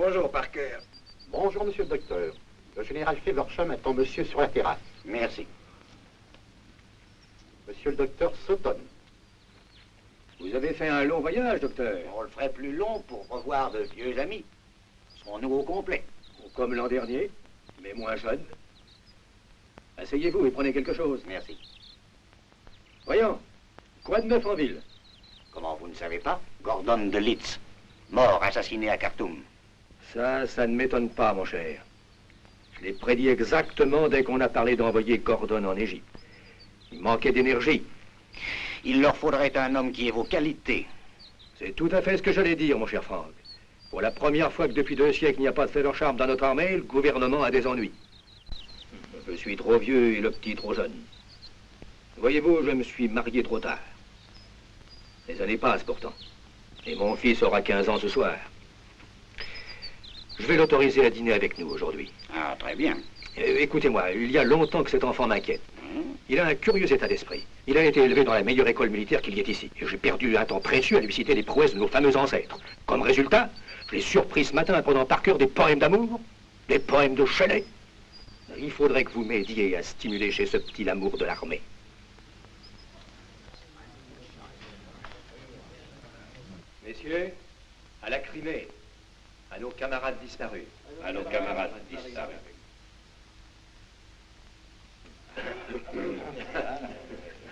Bonjour, Parker. Bonjour, monsieur le docteur. Le général Feversham attend monsieur sur la terrasse. Merci. Monsieur le docteur Sutton. Vous avez fait un long voyage, docteur. On le ferait plus long pour revoir de vieux amis. Serons-nous au complet? Comme l'an dernier, mais moins jeune. Asseyez-vous et prenez quelque chose. Merci. Voyons, quoi de neuf en ville? Comment vous ne savez pas? Gordon de Litz, mort, assassiné à Khartoum. Ça ne m'étonne pas, mon cher. Je l'ai prédit exactement dès qu'on a parlé d'envoyer Gordon en Égypte. Il manquait d'énergie. Il leur faudrait un homme qui ait vos qualités. C'est tout à fait ce que j'allais dire, mon cher Franck. Pour la première fois que depuis 2 siècles, il n'y a pas de Feversham dans notre armée, le gouvernement a des ennuis. Je suis trop vieux et le petit trop jeune. Voyez-vous, je me suis marié trop tard. Les années passent pourtant. Et mon fils aura 15 ans ce soir. Je vais l'autoriser à dîner avec nous aujourd'hui. Ah, très bien. Écoutez-moi, il y a longtemps que cet enfant m'inquiète. Il a un curieux état d'esprit. Il a été élevé dans la meilleure école militaire qu'il y ait ici. Et j'ai perdu un temps précieux à lui citer les prouesses de nos fameux ancêtres. Comme résultat, je l'ai surpris ce matin apprenant par cœur des poèmes d'amour, des poèmes de Shelley. Il faudrait que vous m'aidiez à stimuler chez ce petit l'amour de l'armée. Messieurs, à la Crimée, à nos camarades disparus. À nos camarades disparus.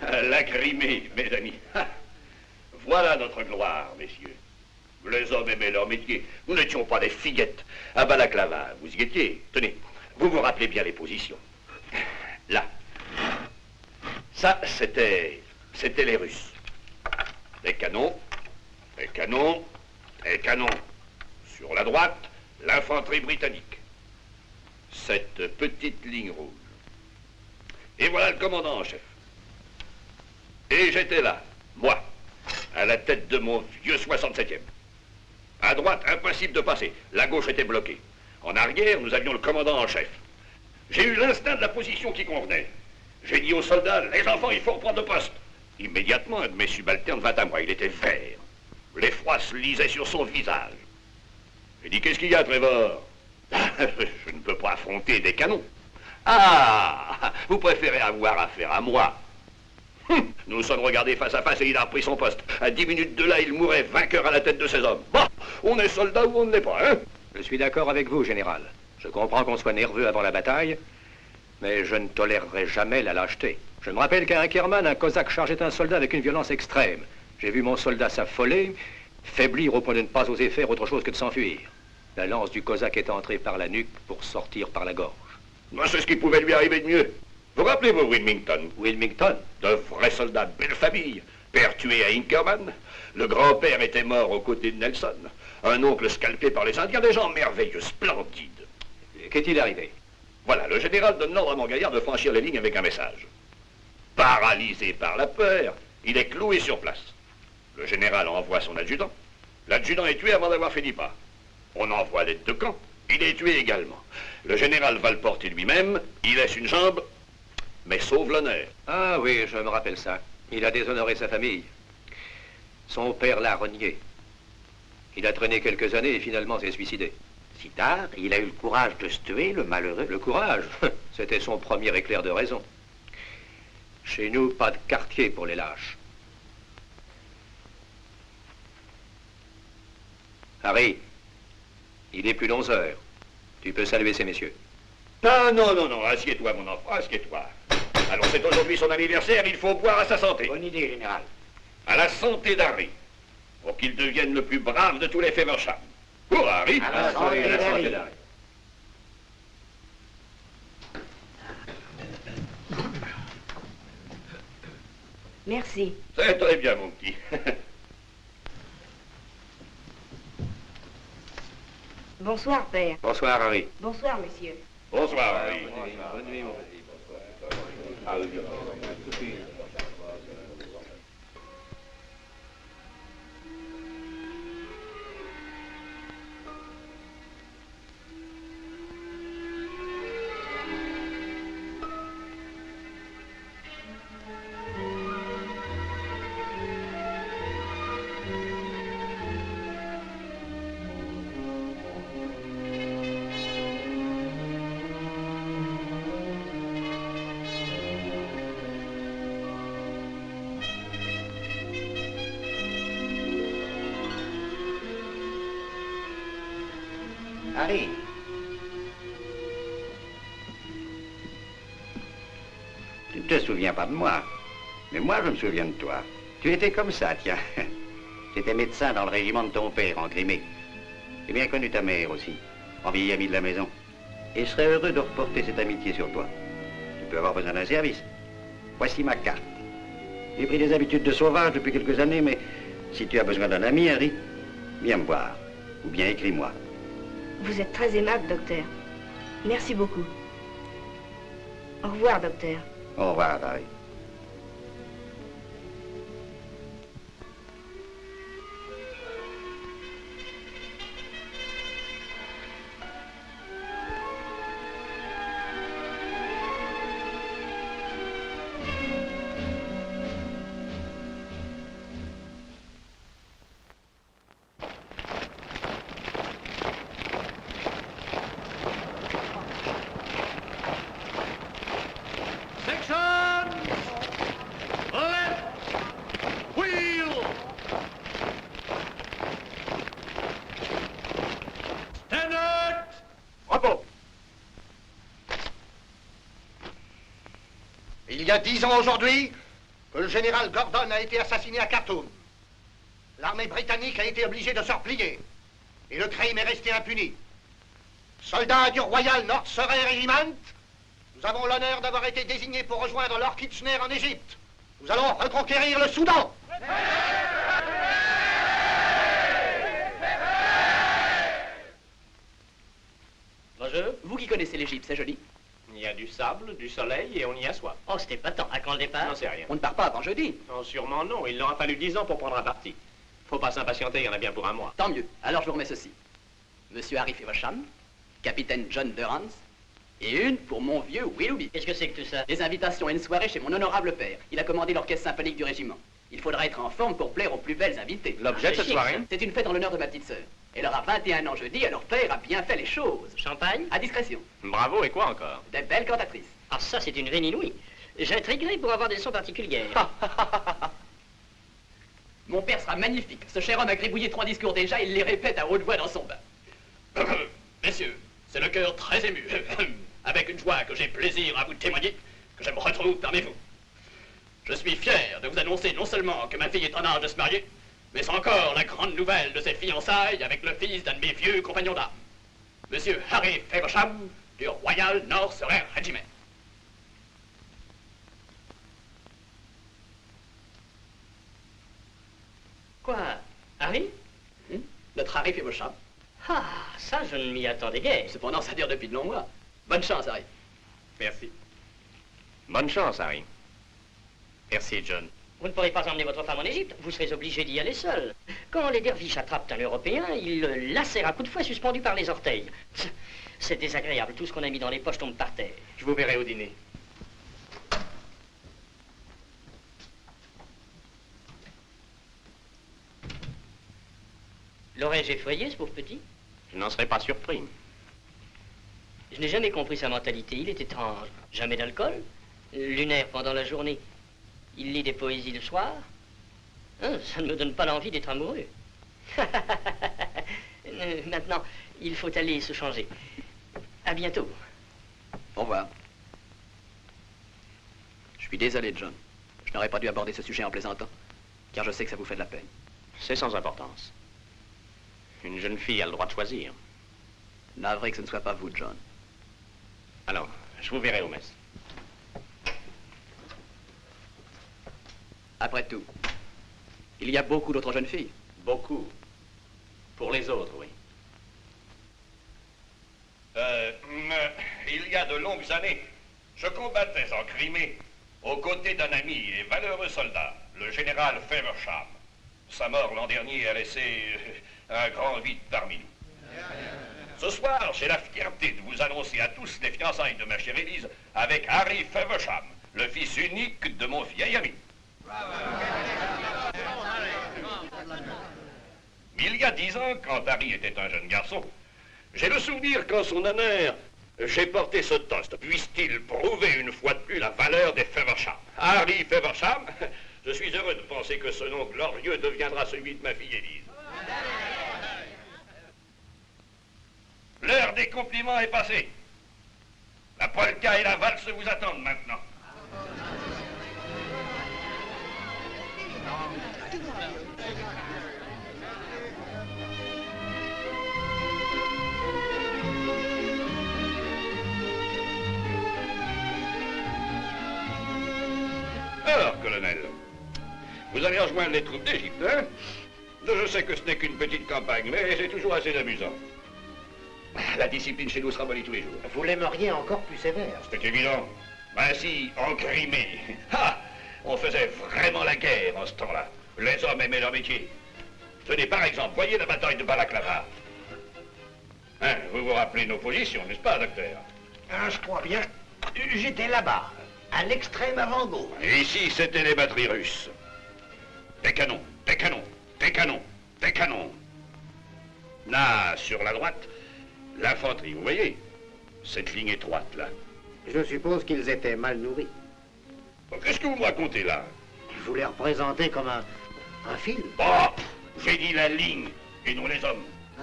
La Crimée, mes amis. Voilà notre gloire, messieurs. Les hommes aimaient leur métier. Nous n'étions pas des fillettes. À Balaklava, vous y étiez. Tenez, vous vous rappelez bien les positions. Là. Ça, c'était les Russes. Les canons, les canons, les canons. Sur la droite, l'infanterie britannique. Cette petite ligne rouge. Et voilà le commandant en chef. Et j'étais là, moi, à la tête de mon vieux 67e. À droite, impossible de passer. La gauche était bloquée. En arrière, nous avions le commandant en chef. J'ai eu l'instinct de la position qui convenait. J'ai dit aux soldats, les enfants, il faut reprendre le poste. Immédiatement, un de mes subalternes vint à moi. Il était vert. L'effroi se lisait sur son visage. J'ai dit, qu'est-ce qu'il y a, Trevor? Je ne peux pas affronter des canons. Ah, vous préférez avoir affaire à moi. Nous nous sommes regardés face à face et il a repris son poste. À 10 minutes de là, il mourait vainqueur à la tête de ses hommes. Bon, on est soldat ou on ne l'est pas, hein? Je suis d'accord avec vous, général. Je comprends qu'on soit nerveux avant la bataille, mais je ne tolérerai jamais la lâcheté. Je me rappelle qu'à Inkerman, un cosaque chargeait un soldat avec une violence extrême. J'ai vu mon soldat s'affoler, faiblir au point de ne pas oser faire autre chose que de s'enfuir. La lance du cosaque est entrée par la nuque pour sortir par la gorge. Moi, c'est ce qui pouvait lui arriver de mieux. Vous rappelez-vous Wilmington? Wilmington? De vrais soldats de belle famille. Père tué à Inkerman. Le grand-père était mort aux côtés de Nelson. Un oncle scalpé par les Indiens. Des gens merveilleux, splendides. Qu'est-il arrivé? Voilà, le général donne l'ordre à mon gaillard de franchir les lignes avec un message. Paralysé par la peur, il est cloué sur place. Le général envoie son adjudant. L'adjudant est tué avant d'avoir fini pas. On envoie l'aide de camp. Il est tué également. Le général va le porter lui-même. Il laisse une jambe, mais sauve l'honneur. Ah oui, je me rappelle ça. Il a déshonoré sa famille. Son père l'a renié. Il a traîné quelques années et finalement s'est suicidé. Si tard, il a eu le courage de se tuer, le malheureux. Le courage? C'était son premier éclair de raison. Chez nous, pas de quartier pour les lâches. Harry, il est plus d'11 heures. Tu peux saluer ces messieurs. Ah non, non, non, assieds-toi, mon enfant, assieds-toi. Alors c'est aujourd'hui son anniversaire, il faut boire à sa santé. Bonne idée, général. À la santé d'Harry, pour qu'il devienne le plus brave de tous les Feversham. Pour Harry. À la santé d'Harry. Merci. C'est très bien, mon petit. Bonsoir, père. Bonsoir, Harry. Bonsoir, monsieur. Bonsoir, Harry. Bonne nuit, mon petit. Harry. Tu ne te souviens pas de moi, mais moi je me souviens de toi. Tu étais comme ça, tiens. Tu étais médecin dans le régiment de ton père, en Crimée. J'ai bien connu ta mère aussi, en vieille amie de la maison. Et je serais heureux de reporter cette amitié sur toi. Tu peux avoir besoin d'un service. Voici ma carte. J'ai pris des habitudes de sauvage depuis quelques années, mais si tu as besoin d'un ami, Harry, viens me voir. Ou bien écris-moi. Vous êtes très aimable, docteur. Merci beaucoup. Au revoir, docteur. Au revoir, Harry. Il y a 10 ans aujourd'hui que le général Gordon a été assassiné à Khartoum. L'armée britannique a été obligée de se replier et le crime est resté impuni. Soldats du Royal North Surrey Regiment, nous avons l'honneur d'avoir été désignés pour rejoindre Lord Kitchener en Égypte. Nous allons reconquérir le Soudan. Bonjour. Vous qui connaissez l'Égypte, c'est joli. Il y a du sable, du soleil et on y assoit. Oh, c'était pas tant. À quand le départ? J'en sais rien. On ne part pas avant jeudi. Non, sûrement non. Il leur a fallu 10 ans pour prendre un parti. Faut pas s'impatienter, il y en a bien pour un mois. Tant mieux. Alors je vous remets ceci. Monsieur Harry Feversham, capitaine John Durrance, et une pour mon vieux Willoughby. Qu'est-ce que c'est que tout ça? Des invitations à une soirée chez mon honorable père. Il a commandé l'orchestre symphonique du régiment. Il faudra être en forme pour plaire aux plus belles invités. L'objet de cette soirée? C'est une fête en l'honneur de ma petite sœur. Elle aura 21 ans jeudi, et leur père a bien fait les choses. Champagne? À discrétion. Bravo, et quoi encore? Des belles cantatrices. Ah, ça, c'est une veine inouïe. J'intriguerai pour avoir des leçons particulières. Mon père sera magnifique. Ce cher homme a gribouillé 3 discours déjà, il les répète à haute voix dans son bain. Messieurs, c'est le cœur très ému, avec une joie que j'ai plaisir à vous témoigner, que je me retrouve parmi vous. Je suis fier de vous annoncer non seulement que ma fille est en âge de se marier, mais c'est encore la grande nouvelle de ses fiançailles avec le fils d'un de mes vieux compagnons d'armes, Monsieur Harry Feversham du Royal North Surrey Regiment. Quoi? Harry? Notre Harry Feversham. Ah, ça, je ne m'y attendais guère. Cependant, ça dure depuis de longs mois. Bonne chance, Harry. Merci. Bonne chance, Harry. Merci, John. Vous ne pourrez pas emmener votre femme en Égypte. Vous serez obligé d'y aller seul. Quand les derviches attrapent un Européen, ils le lacèrent à coups de fouet suspendu par les orteils. C'est désagréable. Tout ce qu'on a mis dans les poches tombe par terre. Je vous verrai au dîner. L'aurais-je effrayé, ce pauvre petit? Je n'en serais pas surpris. Je n'ai jamais compris sa mentalité. Il est étrange. Jamais d'alcool. Lunaire pendant la journée. Il lit des poésies le soir. Hein, ça ne me donne pas l'envie d'être amoureux. Maintenant, il faut aller se changer. À bientôt. Au revoir. Je suis désolé, John. Je n'aurais pas dû aborder ce sujet en plaisantant, car je sais que ça vous fait de la peine. C'est sans importance. Une jeune fille a le droit de choisir. Navré que ce ne soit pas vous, John. Alors, je vous verrai au mess. Après tout, il y a beaucoup d'autres jeunes filles. Beaucoup. Pour les autres, oui. Il y a de longues années, je combattais en Crimée aux côtés d'un ami et valeureux soldat, le général Feversham. Sa mort l'an dernier a laissé un grand vide parmi nous. Ce soir, j'ai la fierté de vous annoncer à tous les fiançailles de ma chère Élise avec Harry Feversham, le fils unique de mon vieil ami. Il y a 10 ans, quand Harry était un jeune garçon, j'ai le souvenir qu'en son honneur, j'ai porté ce toast. Puisse-t-il prouver une fois de plus la valeur des Feversham. Harry Feversham, je suis heureux de penser que ce nom glorieux deviendra celui de ma fille Élise. L'heure des compliments est passée. La polka et la valse vous attendent maintenant. Alors, colonel, vous allez rejoindre les troupes d'Égypte, hein? Je sais que ce n'est qu'une petite campagne, mais c'est toujours assez amusant. La discipline chez nous sera abolie tous les jours. Vous l'aimeriez encore plus sévère. C'est évident. Ainsi, en Crimée, on faisait vraiment la guerre en ce temps-là. Les hommes aimaient leur métier. Tenez, par exemple, voyez la bataille de Balaklava. Hein, vous vous rappelez nos positions, n'est-ce pas, docteur? Je crois bien. J'étais là-bas, à l'extrême avant-gauche. Et ici, c'était les batteries russes. Des canons, des canons, des canons, des canons. Là, sur la droite, l'infanterie, vous voyez? Cette ligne étroite, là. Je suppose qu'ils étaient mal nourris. Bon, qu'est-ce que vous me racontez, là? Je voulais représenter comme un film. Oh, j'ai dit la ligne, et non les hommes. Ah.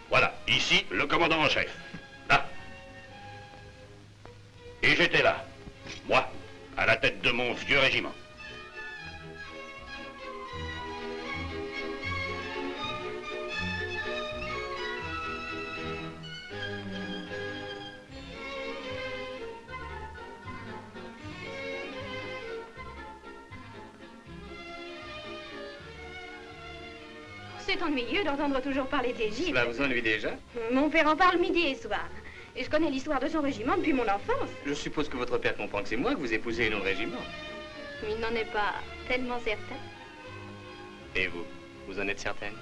Voilà, ici, le commandant en chef. Là. Et j'étais là, moi, à la tête de mon vieux régiment. C'est ennuyeux d'entendre toujours parler d'Égypte. Cela vous ennuie déjà? Mon père en parle midi et soir. Et je connais l'histoire de son régiment depuis mon enfance. Je suppose que votre père comprend que c'est moi que vous épousez un autre régiment. Il n'en est pas tellement certain. Et vous? Vous en êtes certaine?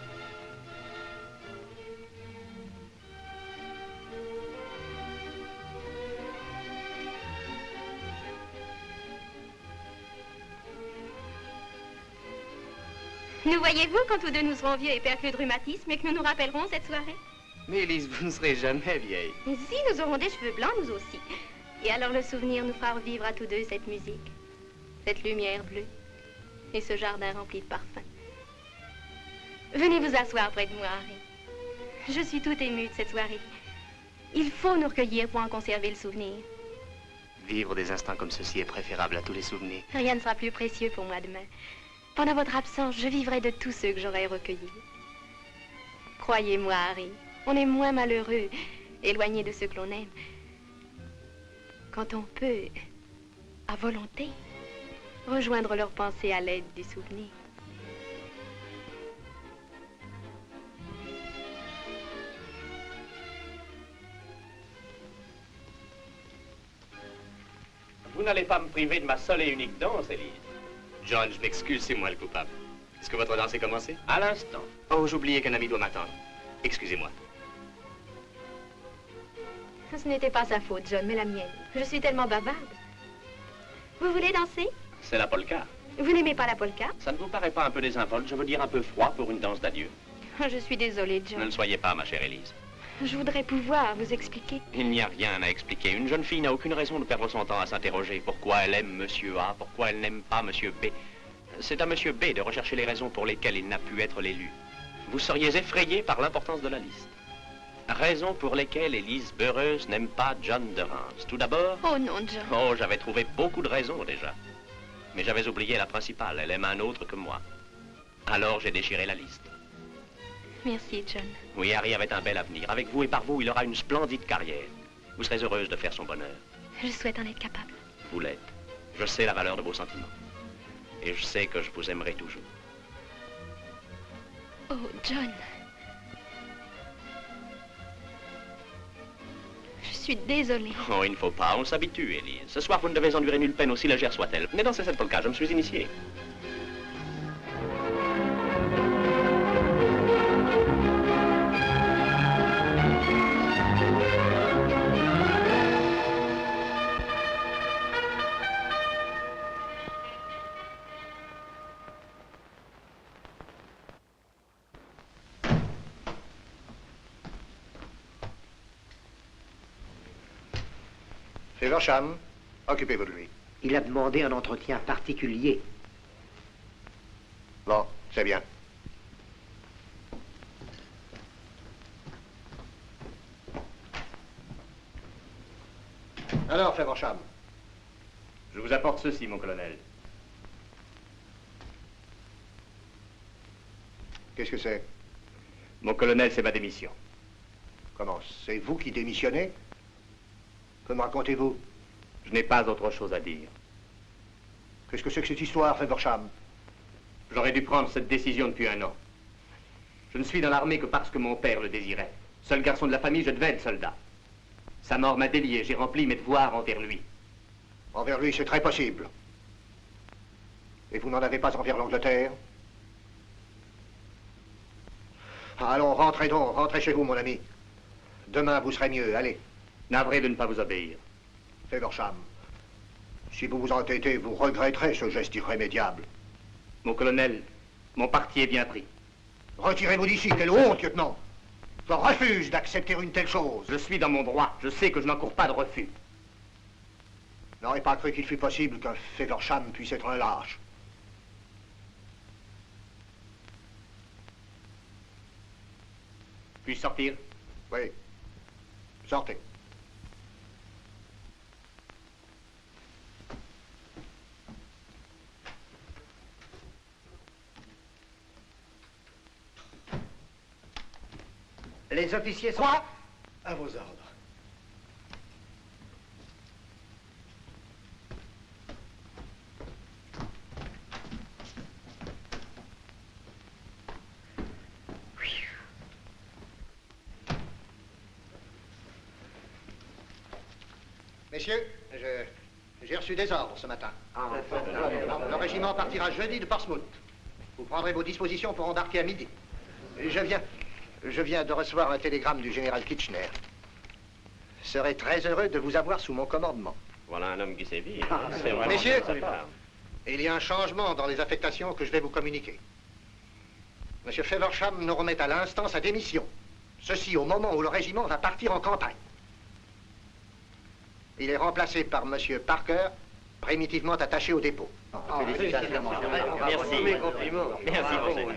Nous voyez-vous quand tous deux nous serons vieux et perclus de rhumatisme et que nous nous rappellerons cette soirée? Mais Élise, vous ne serez jamais vieille. Et si nous aurons des cheveux blancs, nous aussi. Et alors le souvenir nous fera revivre à tous deux cette musique, cette lumière bleue et ce jardin rempli de parfums. Venez vous asseoir près de moi, Harry. Je suis toute émue de cette soirée. Il faut nous recueillir pour en conserver le souvenir. Vivre des instants comme ceci est préférable à tous les souvenirs. Rien ne sera plus précieux pour moi demain. Pendant votre absence, je vivrai de tous ceux que j'aurai recueillis. Croyez-moi, Harry, on est moins malheureux, éloigné de ceux que l'on aime, quand on peut, à volonté, rejoindre leurs pensées à l'aide du souvenir. Vous n'allez pas me priver de ma seule et unique danse, Élise. John, je m'excuse, c'est moi le coupable. Est-ce que votre danse est commencée? À l'instant. Oh, j'oubliais qu'un ami doit m'attendre. Excusez-moi. Ce n'était pas sa faute, John, mais la mienne. Je suis tellement bavarde. Vous voulez danser? C'est la polka. Vous n'aimez pas la polka? Ça ne vous paraît pas un peu désinvolte, je veux dire un peu froid pour une danse d'adieu? Je suis désolée, Ne John. le soyez pas, ma chère Élise. Je voudrais pouvoir vous expliquer. Il n'y a rien à expliquer. Une jeune fille n'a aucune raison de perdre son temps à s'interroger. Pourquoi elle aime Monsieur A? Pourquoi elle n'aime pas Monsieur B? C'est à Monsieur B de rechercher les raisons pour lesquelles il n'a pu être l'élu. Vous seriez effrayé par l'importance de la liste. Raisons pour lesquelles Élise Beureuse n'aime pas John de Reims. Tout d'abord... Oh non, John. Oh, j'avais trouvé beaucoup de raisons déjà. Mais j'avais oublié la principale. Elle aime un autre que moi. Alors j'ai déchiré la liste. Merci, John. Oui, Harry avait un bel avenir. Avec vous et par vous, il aura une splendide carrière. Vous serez heureuse de faire son bonheur. Je souhaite en être capable. Vous l'êtes. Je sais la valeur de vos sentiments. Et je sais que je vous aimerai toujours. Oh, John. Je suis désolée. Oh, il ne faut pas. On s'habitue, Élise. Ce soir, vous ne devez endurer nulle peine aussi légère soit-elle. Mais dans cette polka, je me suis initié. Feversham, occupez-vous de lui. Il a demandé un entretien particulier. Bon, c'est bien. Alors, Feversham, Je vous apporte ceci, mon colonel. qu'est-ce que c'est? Mon colonel, c'est ma démission. Comment? C'est vous qui démissionnez? Que me racontez-vous? Je n'ai pas autre chose à dire. Qu'est-ce que c'est que cette histoire, Feversham? J'aurais dû prendre cette décision depuis 1 an. Je ne suis dans l'armée que parce que mon père le désirait. Seul garçon de la famille, je devais être soldat. Sa mort m'a délié, j'ai rempli mes devoirs envers lui. Envers lui, c'est très possible. Et vous n'en avez pas envers l'Angleterre? Allons, rentrez donc, rentrez chez vous, mon ami. Demain, vous serez mieux, allez. Navré de ne pas vous obéir. Feversham, si vous vous entêtez, vous regretterez ce geste irrémédiable. Mon colonel, mon parti est bien pris. Retirez-vous d'ici, quelle honte, lieutenant. Je refuse d'accepter une telle chose. Je suis dans mon droit, je sais que je n'encours pas de refus. N'aurais pas cru qu'il fût possible qu'un Feversham puisse être un lâche. Puis-je sortir? Oui. Sortez. Les officiers sont... Quoi? À vos ordres. Messieurs, j'ai reçu des ordres ce matin. Le régiment partira jeudi de Portsmouth. Vous prendrez vos dispositions pour embarquer à midi. Et je viens de recevoir un télégramme du général Kitchener. Serais très heureux de vous avoir sous mon commandement. Voilà un homme qui sévit. Messieurs, il y a un changement dans les affectations que je vais vous communiquer. Monsieur Feversham nous remet à l'instant sa démission. Ceci au moment où le régiment va partir en campagne. Il est remplacé par Monsieur Parker, primitivement attaché au dépôt. Félicitations. Merci. Merci, monseigneur.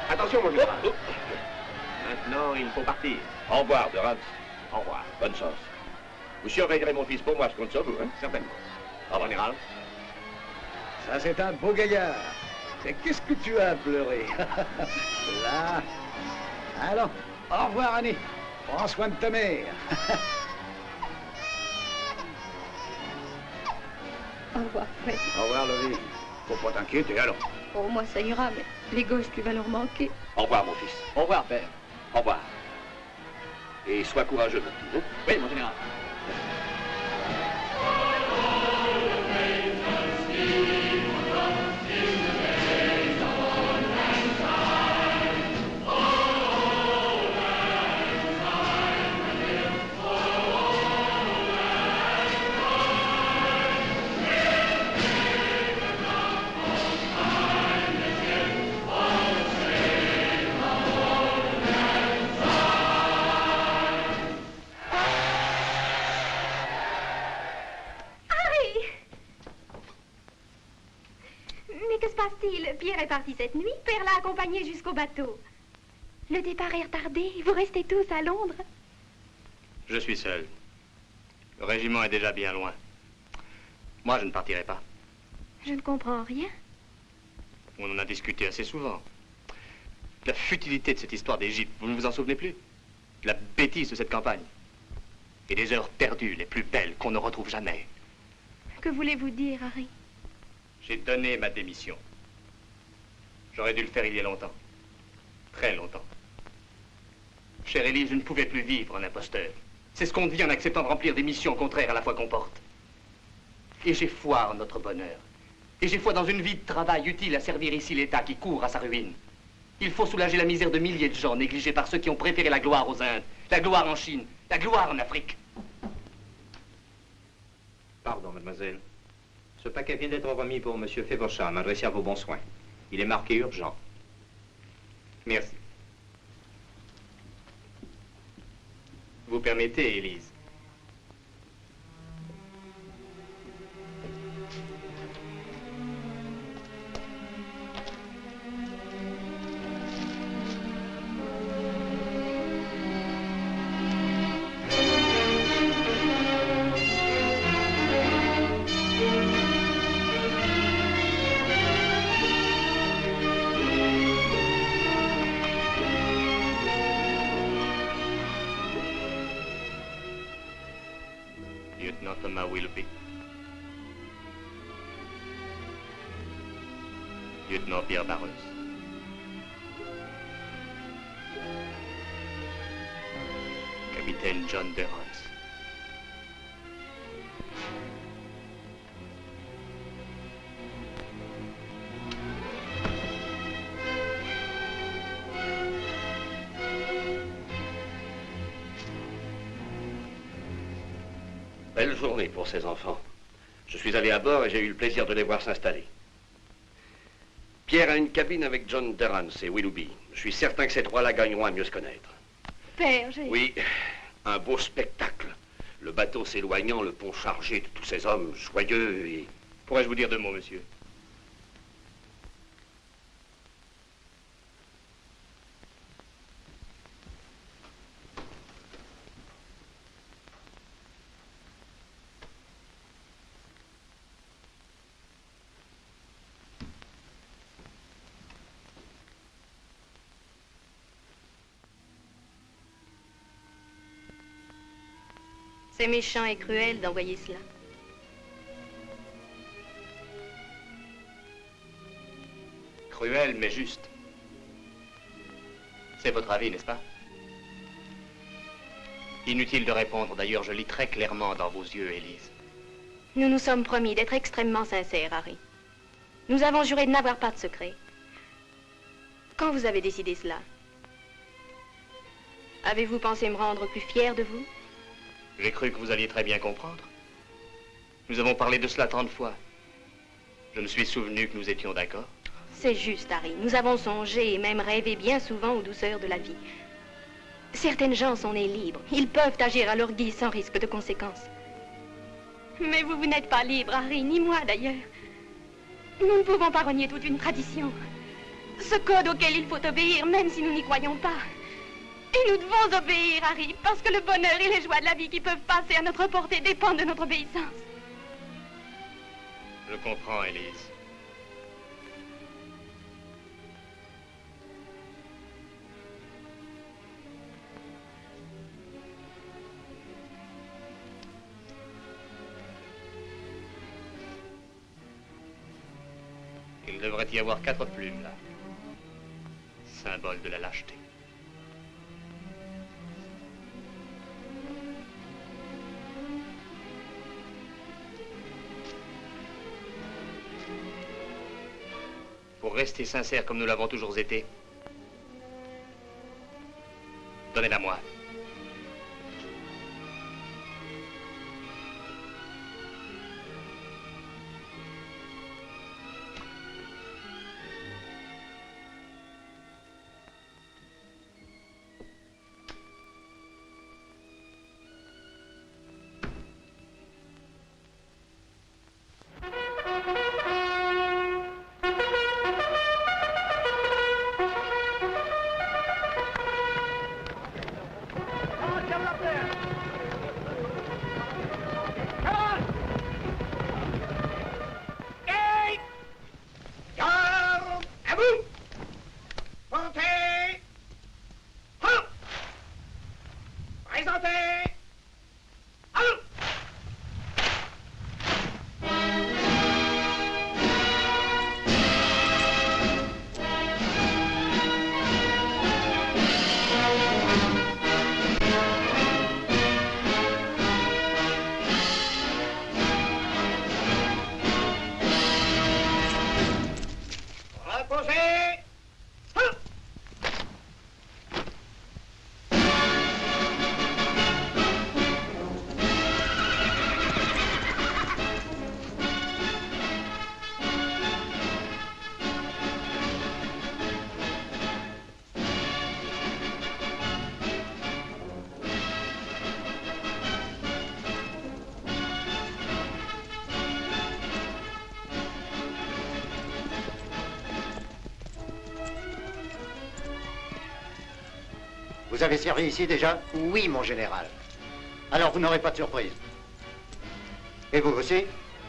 Attention, mon général. Maintenant, il faut partir. Au revoir, Durant. Au revoir. Bonne chance. Vous surveillerez mon fils pour moi, je compte sur vous, hein? Certainement. Au revoir, général. Ça, c'est un beau gaillard. Et qu'est-ce que tu as à pleurer? Là. Allons, au revoir, Annie. Prends soin de ta mère. Au revoir, Fred. Au revoir, Laurie. Faut pas t'inquiéter, allons. Oh, moi, ça ira, mais les gosses, tu vas leur manquer. Au revoir, mon fils. Au revoir, père. Au revoir. Et sois courageux, mon petit, hein? Oui, mon général. Pierre est parti cette nuit. Père l'a accompagné jusqu'au bateau. Le départ est retardé. Vous restez tous à Londres. Je suis seul. Le régiment est déjà bien loin. Moi, je ne partirai pas. Je ne comprends rien. On en a discuté assez souvent. La futilité de cette histoire d'Égypte, vous ne vous en souvenez plus? La bêtise de cette campagne. Et des heures perdues, les plus belles, qu'on ne retrouve jamais. Que voulez-vous dire, Harry? J'ai donné ma démission. J'aurais dû le faire il y a longtemps. Très longtemps. Chère Élise, je ne pouvais plus vivre en imposteur. C'est ce qu'on devient en acceptant de remplir des missions contraires à la foi qu'on porte. Et j'ai foi en notre bonheur. Et j'ai foi dans une vie de travail utile à servir ici l'État qui court à sa ruine. Il faut soulager la misère de milliers de gens négligés par ceux qui ont préféré la gloire aux Indes, la gloire en Chine, la gloire en Afrique. Pardon, mademoiselle. Ce paquet vient d'être remis pour Monsieur Feversham, adressé à vos bons soins. Il est marqué urgent. Merci. Vous permettez, Élise? Lieutenant Thomas Willoughby. Lieutenant Pierre Barreuse. Capitaine John Durrance. Belle journée pour ces enfants. Je suis allé à bord et j'ai eu le plaisir de les voir s'installer. Pierre a une cabine avec John Durrance et Willoughby. Je suis certain que ces trois-là gagneront à mieux se connaître. Père, j'ai... Oui, un beau spectacle. Le bateau s'éloignant, le pont chargé de tous ces hommes joyeux et... Pourrais-je vous dire deux mots, monsieur? C'est méchant et cruel d'envoyer cela. Cruel, mais juste. C'est votre avis, n'est-ce pas? Inutile de répondre, d'ailleurs, je lis très clairement dans vos yeux, Élise. Nous nous sommes promis d'être extrêmement sincères, Harry. Nous avons juré de n'avoir pas de secret. Quand vous avez décidé cela? Avez-vous pensé me rendre plus fière de vous? J'ai cru que vous alliez très bien comprendre. Nous avons parlé de cela tant de fois. Je me suis souvenu que nous étions d'accord. C'est juste, Harry. Nous avons songé et même rêvé bien souvent aux douceurs de la vie. Certaines gens sont nés libres. Ils peuvent agir à leur guise sans risque de conséquences. Mais vous n'êtes pas libre, Harry, ni moi d'ailleurs. Nous ne pouvons pas renier toute une tradition. Ce code auquel il faut obéir, même si nous n'y croyons pas. Et nous devons obéir, Harry, parce que le bonheur et les joies de la vie qui peuvent passer à notre portée dépendent de notre obéissance. Je comprends, Élise. Il devrait y avoir 4 plumes, là. Symbole de la lâcheté. Pour rester sincère comme nous l'avons toujours été, donnez-la moi. À vous! Portez! Hop! santé! Allô! Reposez! Vous avez servi ici déjà? Oui, mon général. Alors vous n'aurez pas de surprise. Et vous aussi?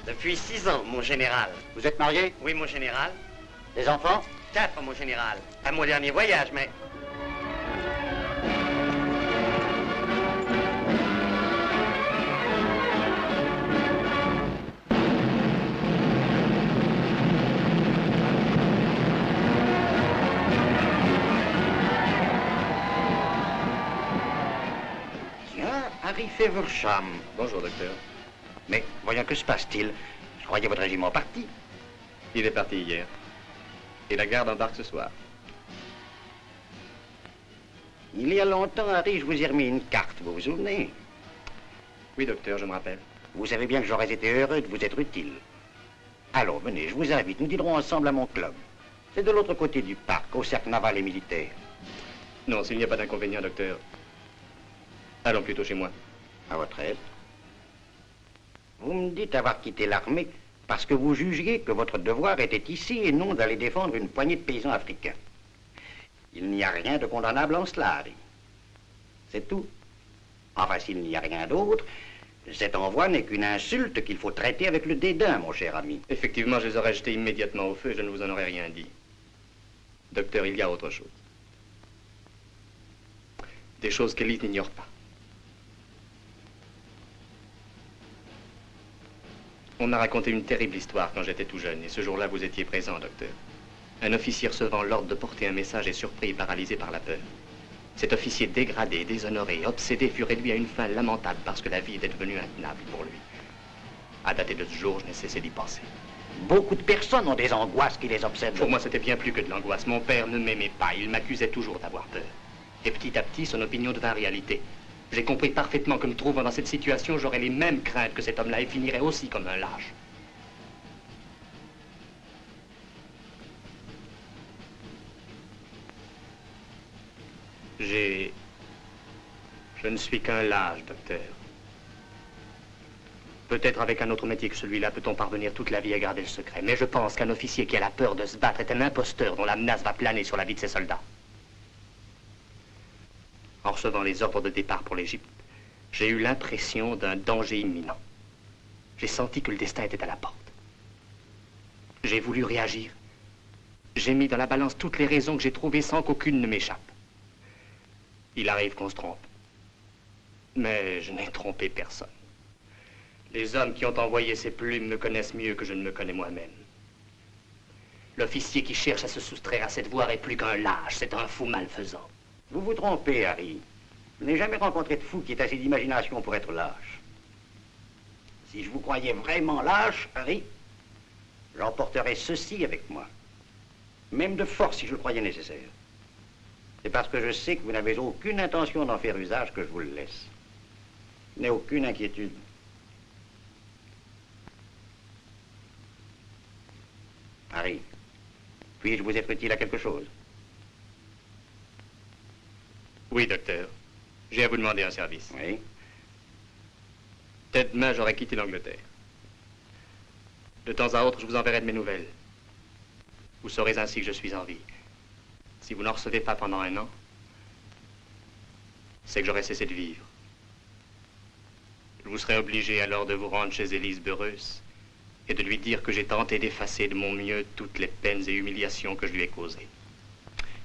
Depuis 6 ans, mon général. Vous êtes marié? Oui, mon général. Des enfants? 4, mon général. À mon dernier voyage, mais... Harry Feversham. Bonjour, docteur. Mais voyons, que se passe-t-il? Je croyais votre régiment parti. Il est parti hier. Et la garde embarque ce soir. Il y a longtemps, Harry, je vous ai remis une carte, vous vous souvenez? Oui, docteur, je me rappelle. Vous savez bien que j'aurais été heureux de vous être utile. Alors, venez, je vous invite, nous dînerons ensemble à mon club. C'est de l'autre côté du parc, au cercle naval et militaire. Non, s'il n'y a pas d'inconvénient, docteur. Allons plutôt chez moi. À votre aise. Vous me dites avoir quitté l'armée parce que vous jugiez que votre devoir était ici et non d'aller défendre une poignée de paysans africains. Il n'y a rien de condamnable en cela, Harry. C'est tout. Enfin, s'il n'y a rien d'autre, cet envoi n'est qu'une insulte qu'il faut traiter avec le dédain, mon cher ami. Effectivement, je les aurais jetés immédiatement au feu, je ne vous en aurais rien dit. Docteur, il y a autre chose. Des choses qu'Élise n'ignore pas. On m'a raconté une terrible histoire quand j'étais tout jeune, et ce jour-là, vous étiez présent, docteur. Un officier recevant l'ordre de porter un message est surpris et paralysé par la peur. Cet officier dégradé, déshonoré, obsédé fut réduit à une fin lamentable parce que la vie était devenue intenable pour lui. À dater de ce jour, je n'ai cessé d'y penser. Beaucoup de personnes ont des angoisses qui les obsèdent. Pour moi, c'était bien plus que de l'angoisse. Mon père ne m'aimait pas, il m'accusait toujours d'avoir peur. Et petit à petit, son opinion devint réalité. J'ai compris parfaitement que me trouvant dans cette situation, j'aurais les mêmes craintes que cet homme-là et finirais aussi comme un lâche. Je ne suis qu'un lâche, docteur. Peut-être avec un autre métier que celui-là, peut-on parvenir toute la vie à garder le secret. Mais je pense qu'un officier qui a la peur de se battre est un imposteur dont la menace va planer sur la vie de ses soldats. En recevant les ordres de départ pour l'Égypte, j'ai eu l'impression d'un danger imminent. J'ai senti que le destin était à la porte. J'ai voulu réagir. J'ai mis dans la balance toutes les raisons que j'ai trouvées sans qu'aucune ne m'échappe. Il arrive qu'on se trompe. Mais je n'ai trompé personne. Les hommes qui ont envoyé ces plumes me connaissent mieux que je ne me connais moi-même. L'officier qui cherche à se soustraire à cette voie est plus qu'un lâche, c'est un fou malfaisant. Vous vous trompez, Harry. Je n'ai jamais rencontré de fou qui ait assez d'imagination pour être lâche. Si je vous croyais vraiment lâche, Harry, j'emporterais ceci avec moi. Même de force si je le croyais nécessaire. C'est parce que je sais que vous n'avez aucune intention d'en faire usage que je vous le laisse. Je n'ai aucune inquiétude. Harry, puis-je vous être utile à quelque chose? Oui, docteur. J'ai à vous demander un service. Oui. Dès demain, j'aurai quitté l'Angleterre. De temps à autre, je vous enverrai de mes nouvelles. Vous saurez ainsi que je suis en vie. Si vous n'en recevez pas pendant 1 an, c'est que j'aurai cessé de vivre. Je vous serai obligé alors de vous rendre chez Élise Bereus et de lui dire que j'ai tenté d'effacer de mon mieux toutes les peines et humiliations que je lui ai causées.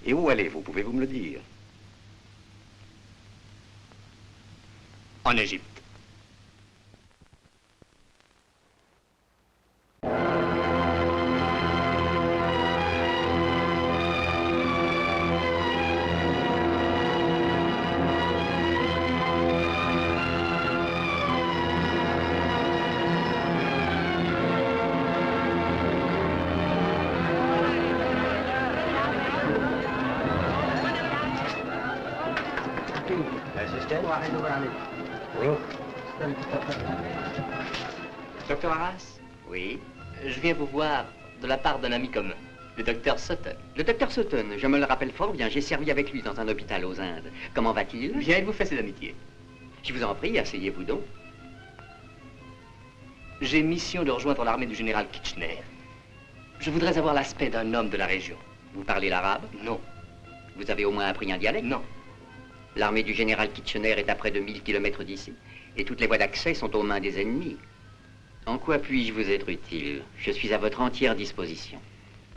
Et où allez-vous? Pouvez-vous me le dire? En Égypte. Docteur Arras? Oui? Je viens vous voir de la part d'un ami commun, le docteur Sutton. Le docteur Sutton, je me le rappelle fort bien. J'ai servi avec lui dans un hôpital aux Indes. Comment va-t-il? Bien, il vous fait ses amitiés. Je vous en prie, asseyez-vous donc. J'ai mission de rejoindre l'armée du général Kitchener. Je voudrais avoir l'aspect d'un homme de la région. Vous parlez l'arabe? Non. Vous avez au moins appris un dialecte? Non. L'armée du général Kitchener est à près de 1000 kilomètres d'ici, et toutes les voies d'accès sont aux mains des ennemis. En quoi puis-je vous être utile? Je suis à votre entière disposition.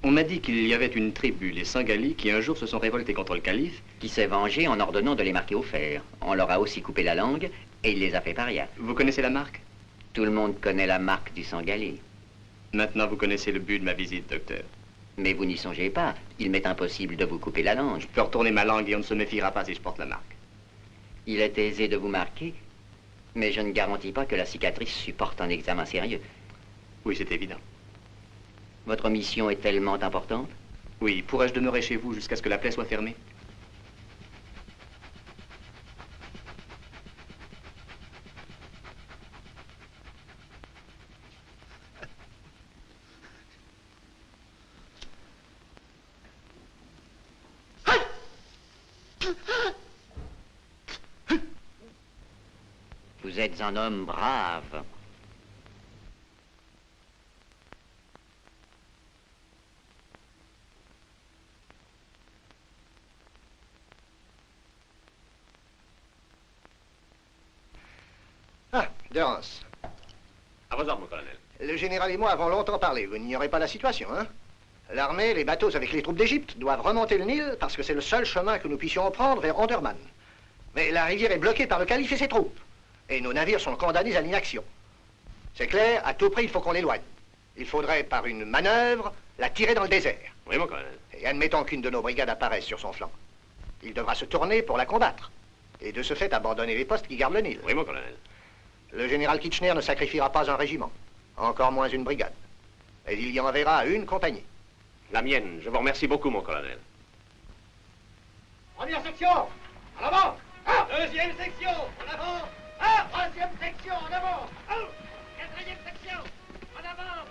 On m'a dit qu'il y avait une tribu, les Singalis, qui un jour se sont révoltés contre le calife. Qui s'est vengé en ordonnant de les marquer au fer. On leur a aussi coupé la langue, et il les a fait paria. Vous connaissez la marque? Tout le monde connaît la marque du Sangalé. Maintenant, vous connaissez le but de ma visite, docteur. Mais vous n'y songez pas. Il m'est impossible de vous couper la langue. Je peux retourner ma langue et on ne se méfiera pas si je porte la marque. Il est aisé de vous marquer, mais je ne garantis pas que la cicatrice supporte un examen sérieux. Oui, c'est évident. Votre mission est tellement importante? Oui, pourrais-je demeurer chez vous jusqu'à ce que la plaie soit fermée? Vous êtes un homme brave. Ah, Durance. À vos ordres, mon colonel. Le général et moi avons longtemps parlé. Vous n'ignorez pas la situation, hein? L'armée, les bateaux avec les troupes d'Égypte doivent remonter le Nil parce que c'est le seul chemin que nous puissions prendre vers Omdurman. Mais la rivière est bloquée par le calife et ses troupes. Et nos navires sont condamnés à l'inaction. C'est clair, à tout prix, il faut qu'on l'éloigne. Il faudrait, par une manœuvre, la tirer dans le désert. Oui, mon colonel. Et admettons qu'une de nos brigades apparaisse sur son flanc. Il devra se tourner pour la combattre. Et de ce fait, abandonner les postes qui gardent le Nil. Oui, mon colonel. Le général Kitchener ne sacrifiera pas un régiment, encore moins une brigade. Et il y enverra une compagnie. La mienne. Je vous remercie beaucoup, mon colonel. Première section, en avant. Deuxième section, en avant. Troisième section, en avant. Quatrième section, en avant.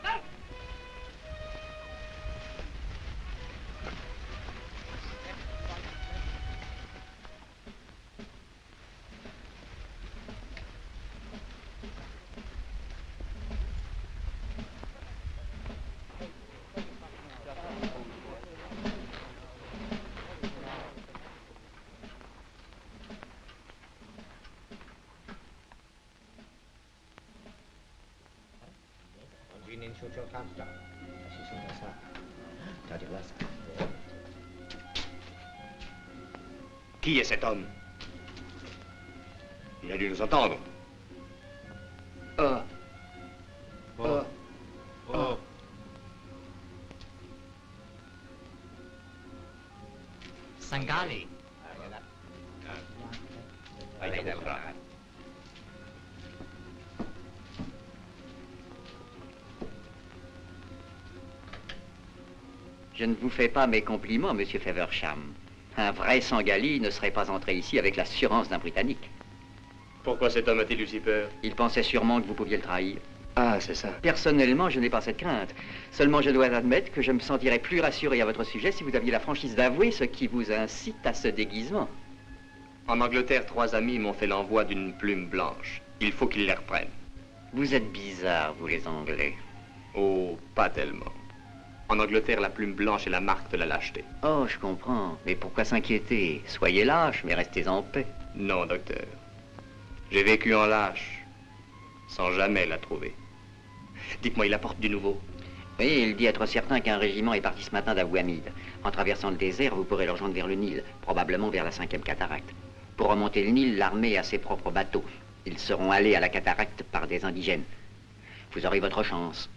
Qui est cet homme? Il a dû nous entendre. Sangali. Je ne vous fais pas mes compliments, monsieur Feversham. Un vrai Sangali ne serait pas entré ici avec l'assurance d'un Britannique. Pourquoi cet homme a-t-il eu si peur? Il pensait sûrement que vous pouviez le trahir. Ah, c'est ça. Personnellement, je n'ai pas cette crainte. Seulement, je dois admettre que je me sentirais plus rassuré à votre sujet si vous aviez la franchise d'avouer ce qui vous incite à ce déguisement. En Angleterre, 3 amis m'ont fait l'envoi d'une plume blanche. Il faut qu'ils les reprennent. Vous êtes bizarres, vous les Anglais. Oh, pas tellement. En Angleterre, la plume blanche est la marque de la lâcheté. Oh, je comprends. Mais pourquoi s'inquiéter? Soyez lâches, mais restez en paix. Non, docteur. J'ai vécu en lâche, sans jamais la trouver. Dites-moi, il apporte du nouveau? Oui, il dit être certain qu'un régiment est parti ce matin d'Abouhamid. En traversant le désert, vous pourrez le rejoindre vers le Nil, probablement vers la 5e cataracte. Pour remonter le Nil, l'armée a ses propres bateaux. Ils seront allés à la cataracte par des indigènes. Vous aurez votre chance.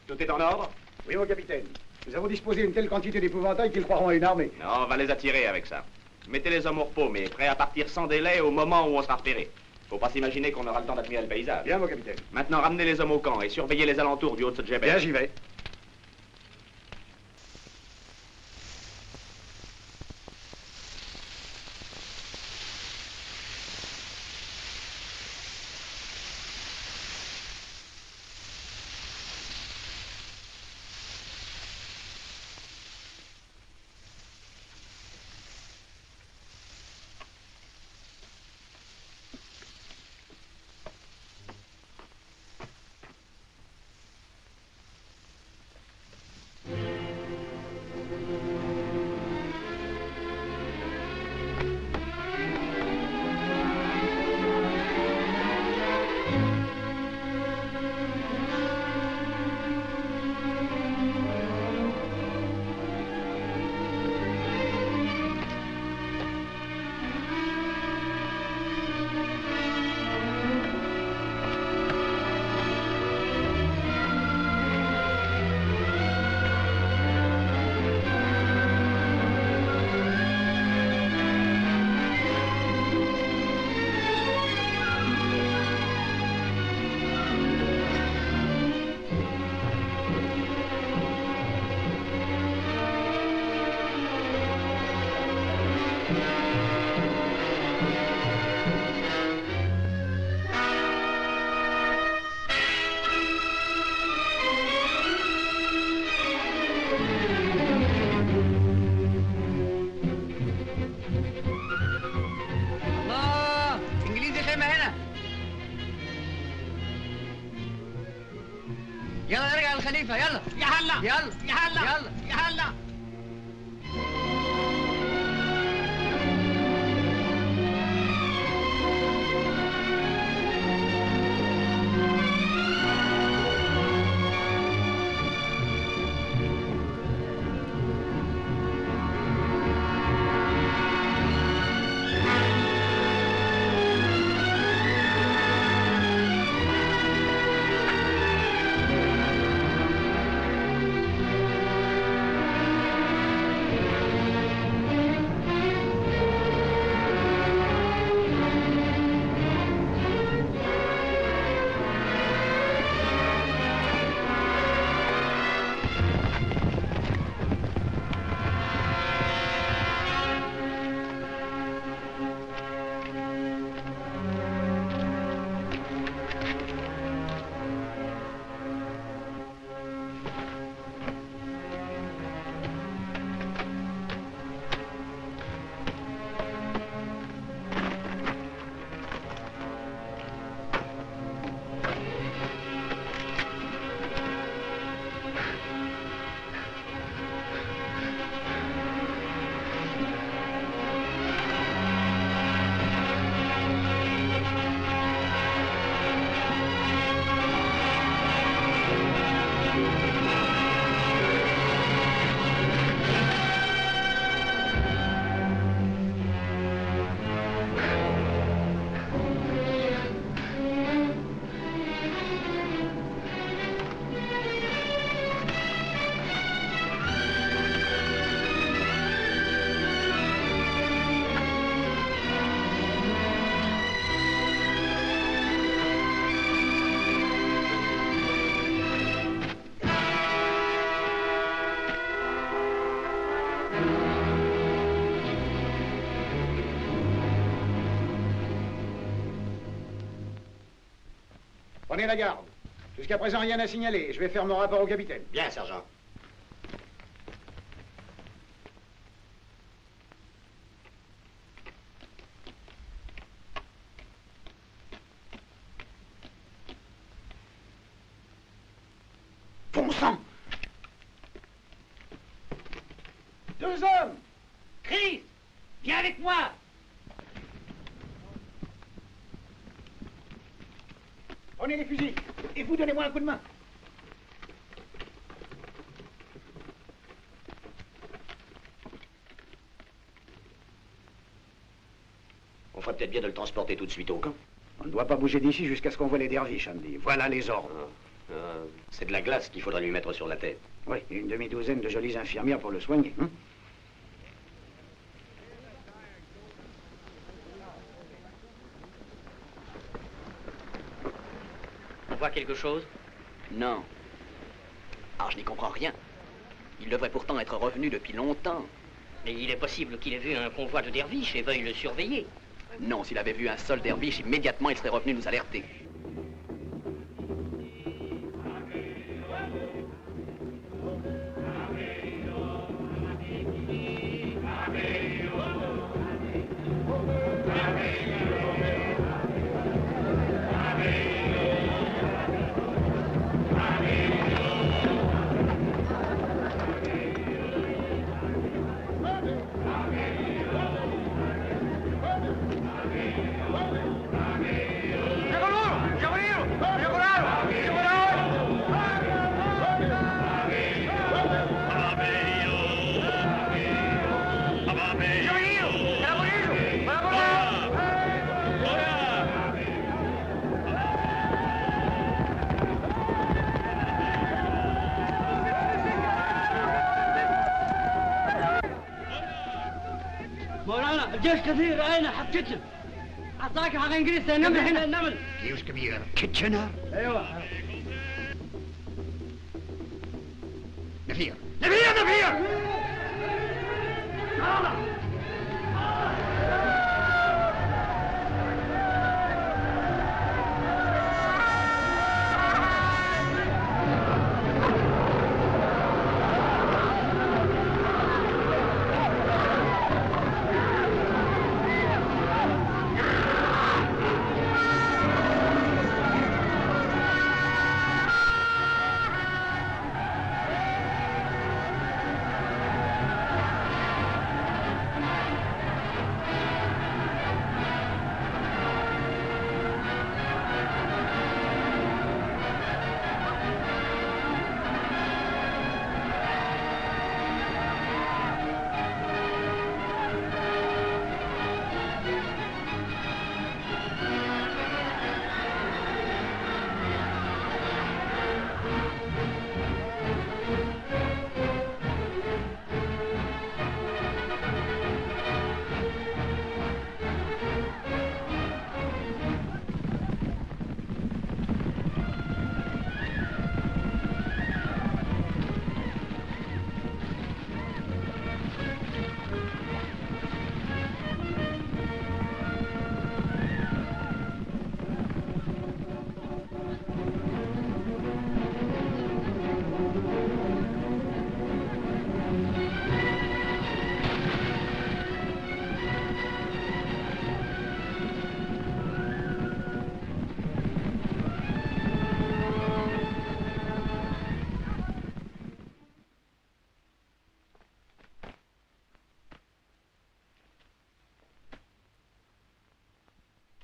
Tout est en ordre? Oui, mon capitaine. Nous avons disposé d'une telle quantité d'épouvantails qu'ils croiront à une armée. Non, on va les attirer avec ça. Mettez les hommes au repos, mais prêts à partir sans délai au moment où on sera repéré. Faut pas s'imaginer qu'on aura le temps d'admirer le paysage. Bien, mon capitaine. Maintenant, ramenez les hommes au camp et surveillez les alentours du Haut-Djebel. Bien, j'y vais. يلا نرجع للخليفة يلا يا هلا يلا يا هلا يلا يا هلا. Prenez la garde. Jusqu'à présent, rien à signaler. Je vais faire mon rapport au capitaine. Bien, sergent. Bon sang! Deux hommes! Chris, viens avec moi. Prenez les fusils et vous donnez-moi un coup de main. On ferait peut-être bien de le transporter tout de suite au camp. On ne doit pas bouger d'ici jusqu'à ce qu'on voit les derviches, Andy. Voilà les ordres. C'est de la glace qu'il faudra lui mettre sur la tête. Oui, et une demi-douzaine de jolies infirmières pour le soigner. Hein? On voit quelque chose? Non. Ah, je n'y comprends rien. Il devrait pourtant être revenu depuis longtemps. Mais il est possible qu'il ait vu un convoi de derviches et veuille le surveiller. Non, s'il avait vu un seul derviche, immédiatement il serait revenu nous alerter. مولانا الجيش كثير راينا حبكتهم عطاك حق انجليز النمل هنا النمل جيوش كبير كيتشنر ايوه نفير نفير نفير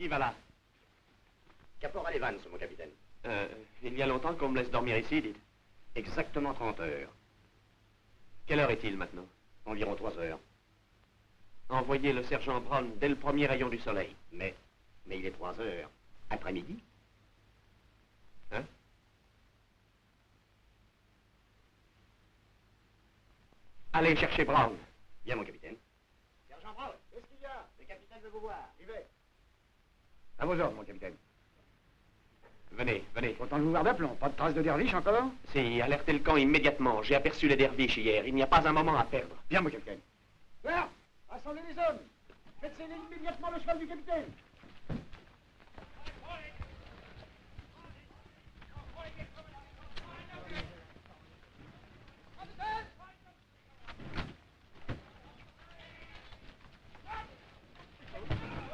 Qui va là? Caporal Evans, mon capitaine. Il y a longtemps qu'on me laisse dormir ici, dites. Exactement 30 heures. Quelle heure est-il maintenant? Environ 3 heures. Envoyez le sergent Brown dès le premier rayon du soleil. Mais il est 3 heures. Après-midi. Hein? Allez chercher Brown. Bien, mon capitaine. Sergent Brown, qu'est-ce qu'il y a? Le capitaine veut vous voir. J'y vais. À vos ordres, mon capitaine. Venez, venez. Autant de vous voir d'aplomb. Pas de traces de derviches encore? Si, alertez le camp immédiatement. J'ai aperçu les derviches hier. Il n'y a pas un moment à perdre. Bien, mon capitaine. Là, rassemblez les hommes. Faites sceller immédiatement le cheval du capitaine.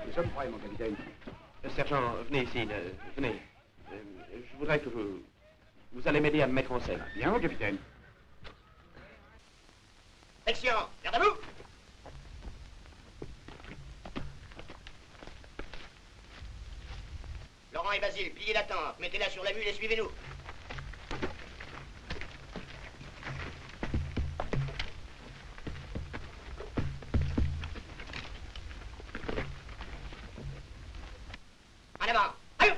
Nous sommes prêts, mon capitaine. Sergent, venez ici, venez. Je voudrais que vous allez m'aider à me mettre en scène. Bien, mon capitaine. Section, garde à vous. Laurent et Basile, pliez la tente, mettez-la sur la mule et suivez-nous. En avant. Allez.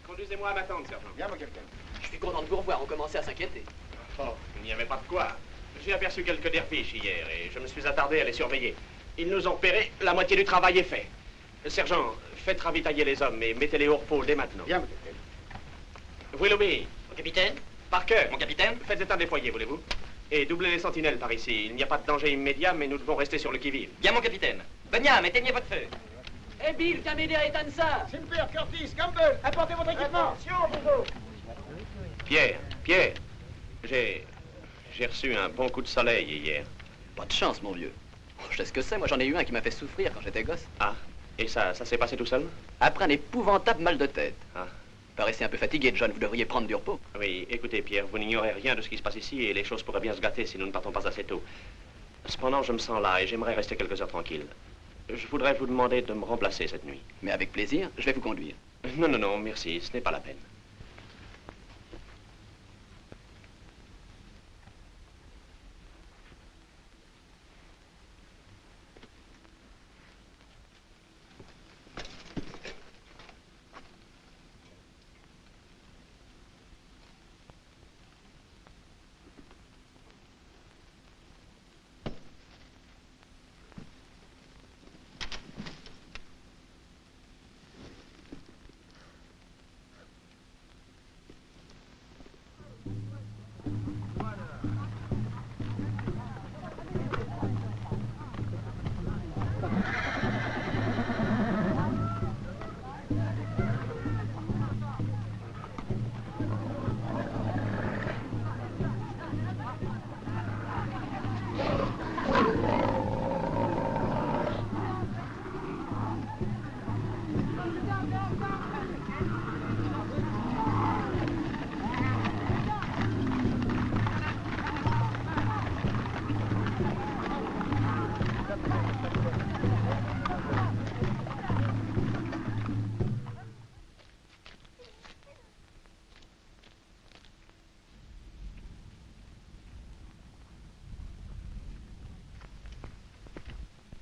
Conduisez-moi à ma tente, sergent. Bien, mon capitaine. Je suis content de vous revoir, on commençait à s'inquiéter. Oh, il n'y avait pas de quoi. J'ai aperçu quelques derviches hier et je me suis attardé à les surveiller. Ils nous ont péré, la moitié du travail est fait. Sergent, faites ravitailler les hommes et mettez-les au repos dès maintenant. Bien, mon capitaine. Willoughby. Mon capitaine? Parker. Mon capitaine? Faites état des foyers, voulez-vous? Et doublez les sentinelles par ici. Il n'y a pas de danger immédiat, mais nous devons rester sur le qui-vive. Bien, mon capitaine. Beniam, éteignez votre feu. Eh Bill, Camélia et Tansa. Simper, Curtis, Campbell, apportez votre équipement. Attention, vous. Pierre, j'ai reçu un bon coup de soleil hier. Pas de chance, mon vieux. Je sais ce que c'est, moi j'en ai eu un qui m'a fait souffrir quand j'étais gosse. Ah, et ça s'est passé tout seul? Après un épouvantable mal de tête. Ah. Vous paraissez un peu fatigué, John, vous devriez prendre du repos. Oui, écoutez, Pierre, vous n'ignorez rien de ce qui se passe ici et les choses pourraient bien se gâter si nous ne partons pas assez tôt. Cependant, je me sens là et j'aimerais rester quelques heures tranquille. Je voudrais vous demander de me remplacer cette nuit. Mais avec plaisir, je vais vous conduire. Non, merci, ce n'est pas la peine.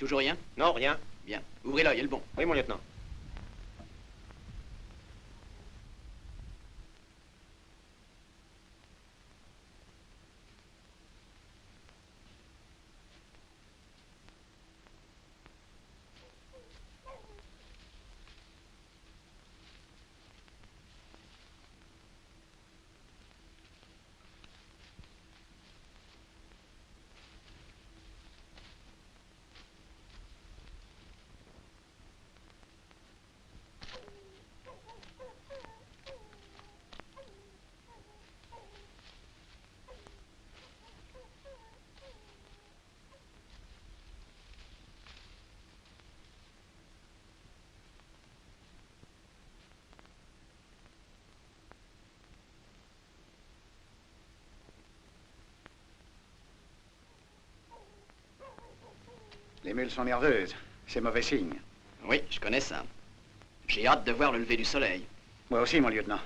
Toujours rien? Non, rien. Bien. Ouvrez l'œil, il est le bon. Oui, mon lieutenant. Les mules sont nerveuses. C'est mauvais signe. Oui, je connais ça. J'ai hâte de voir le lever du soleil. Moi aussi, mon lieutenant.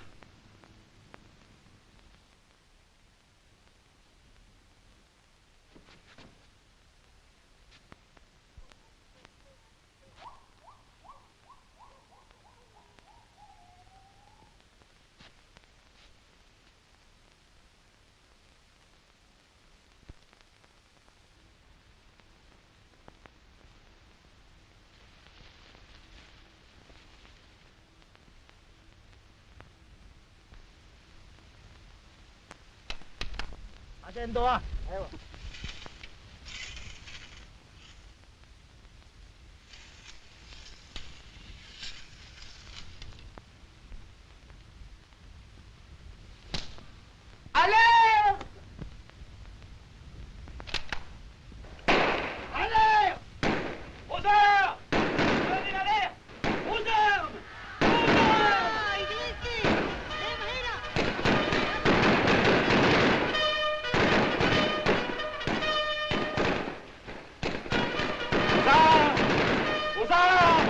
Attends-toi. Alerte! Alerte! Aux heures! Donnez l'alerte! Aux heures! Aux heures! Aux heures!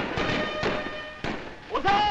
Aux heures!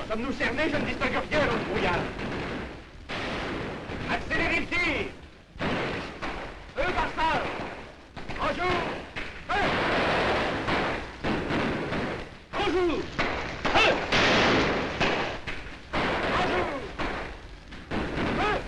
Sommes-nous cernés? Je ne distingue rien dans le brouillard. Accélérez le tir! Feu, bastard! Bonjour! Feu! Bonjour! Feu! Bonjour! Feu!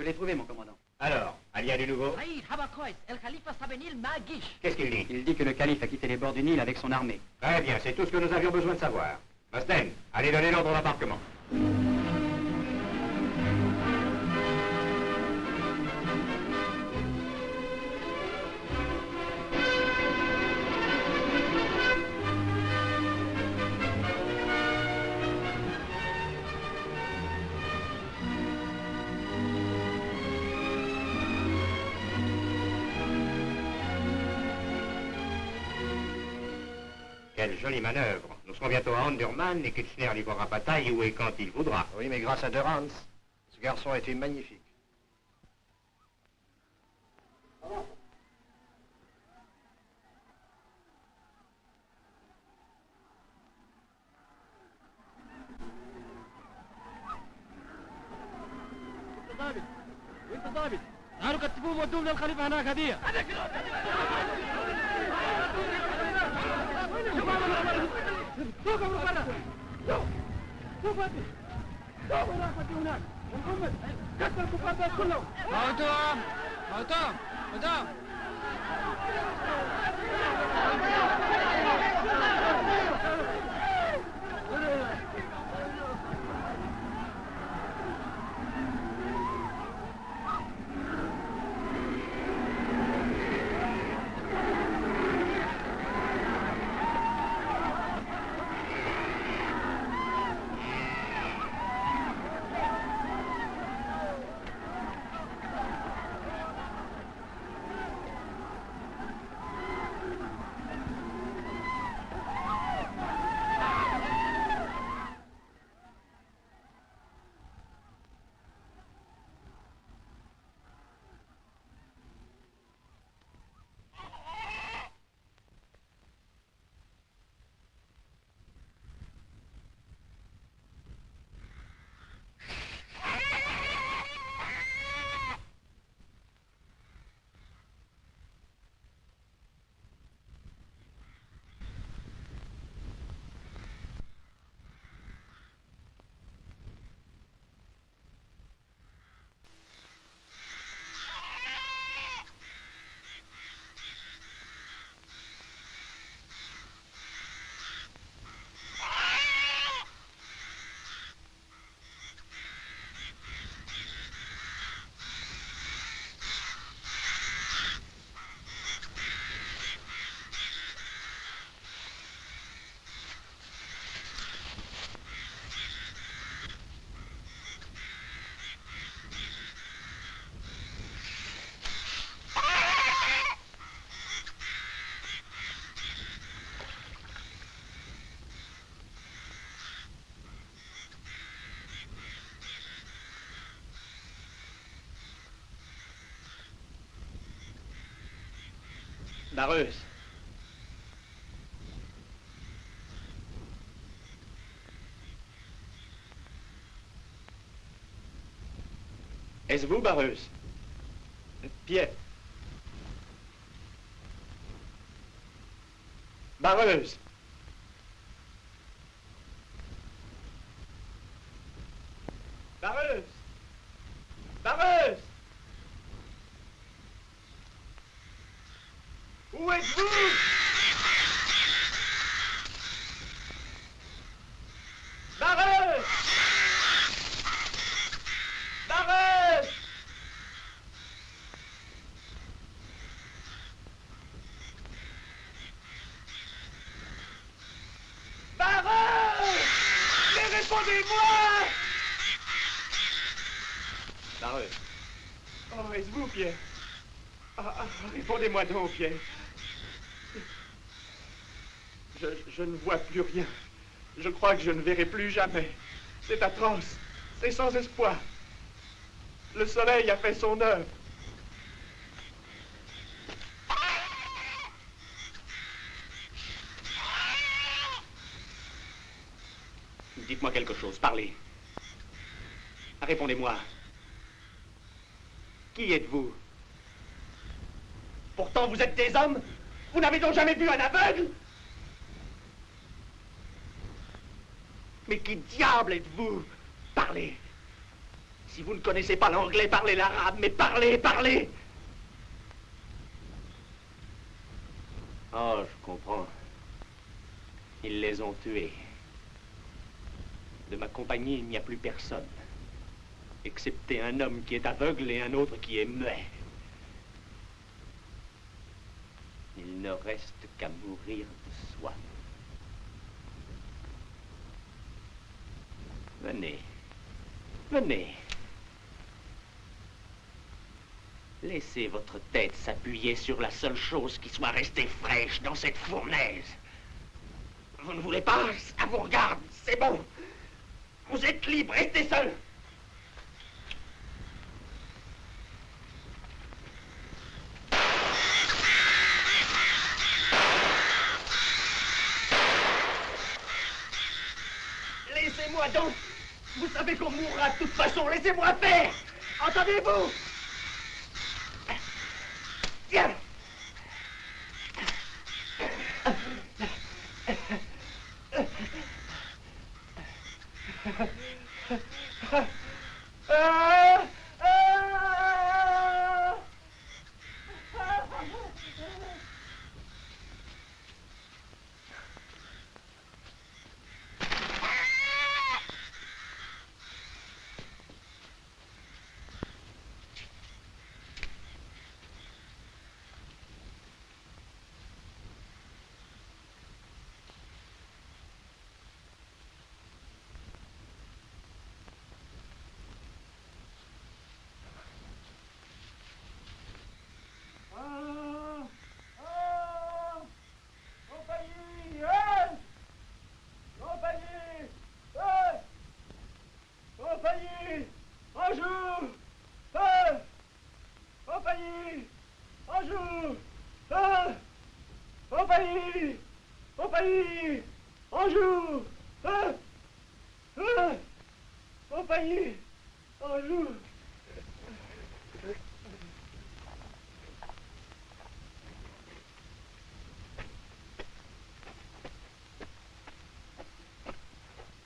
Je l'ai trouvé, mon commandant. Alors, il y a du nouveau? Qu'est-ce qu'il dit? Il dit que le calife a quitté les bords du Nil avec son armée. Très bien, c'est tout ce que nous avions besoin de savoir. Mosten, allez donner l'ordre d'embarquement. Quelle jolie manœuvre. Nous serons bientôt à Omdurman et Kitchener livrera bataille où et quand il voudra. Oui, mais grâce à Durans, ce garçon a été magnifique. ضابط وانت ضابط تعالوا كتبوهم ودوهم للخليفه هناك هديه شوف ابو برا شوف هاتي شوف راحتي هناك محمد كسر الكفار كلهم موتهم موتهم موتهم Barreuse. Est-ce vous, Barreuse? Pierre. Barreuse. Barreuse. Barreuse. Où êtes-vous? Barreuse! Barreuse! Barreuse! Mais répondez-moi! Barreuse. Oh, est-ce vous, Pierre? Répondez-moi donc, Pierre. Je ne vois plus rien. Je crois que je ne verrai plus jamais. C'est atroce. C'est sans espoir. Le soleil a fait son œuvre. Dites-moi quelque chose. Parlez. Répondez-moi. Qui êtes-vous? Pourtant, vous êtes des hommes. Vous n'avez donc jamais vu un aveugle? Mais qui diable êtes-vous? Parlez. Si vous ne connaissez pas l'anglais, parlez l'arabe, mais parlez, parlez! Oh, je comprends. Ils les ont tués. De ma compagnie, il n'y a plus personne. Excepté un homme qui est aveugle et un autre qui est muet. Il ne reste qu'à mourir de soif. Venez. Venez. Laissez votre tête s'appuyer sur la seule chose qui soit restée fraîche dans cette fournaise. Vous ne voulez pas? Ça vous regarde, c'est bon. Vous êtes libre, restez seul. Laissez-moi donc. Vous savez qu'on mourra de toute façon. Laissez-moi faire. Entendez-vous? Tiens.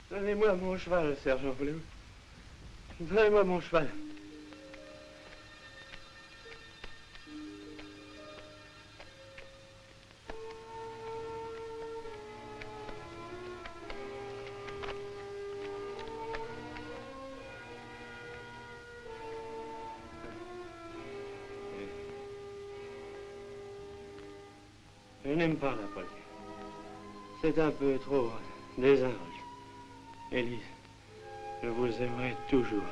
Donnez-moi mon cheval, sergent, voulez-vous? Donnez-moi mon cheval. Je n'aime pas la police. C'est un peu trop désinvolte. Élise, je vous aimerai toujours.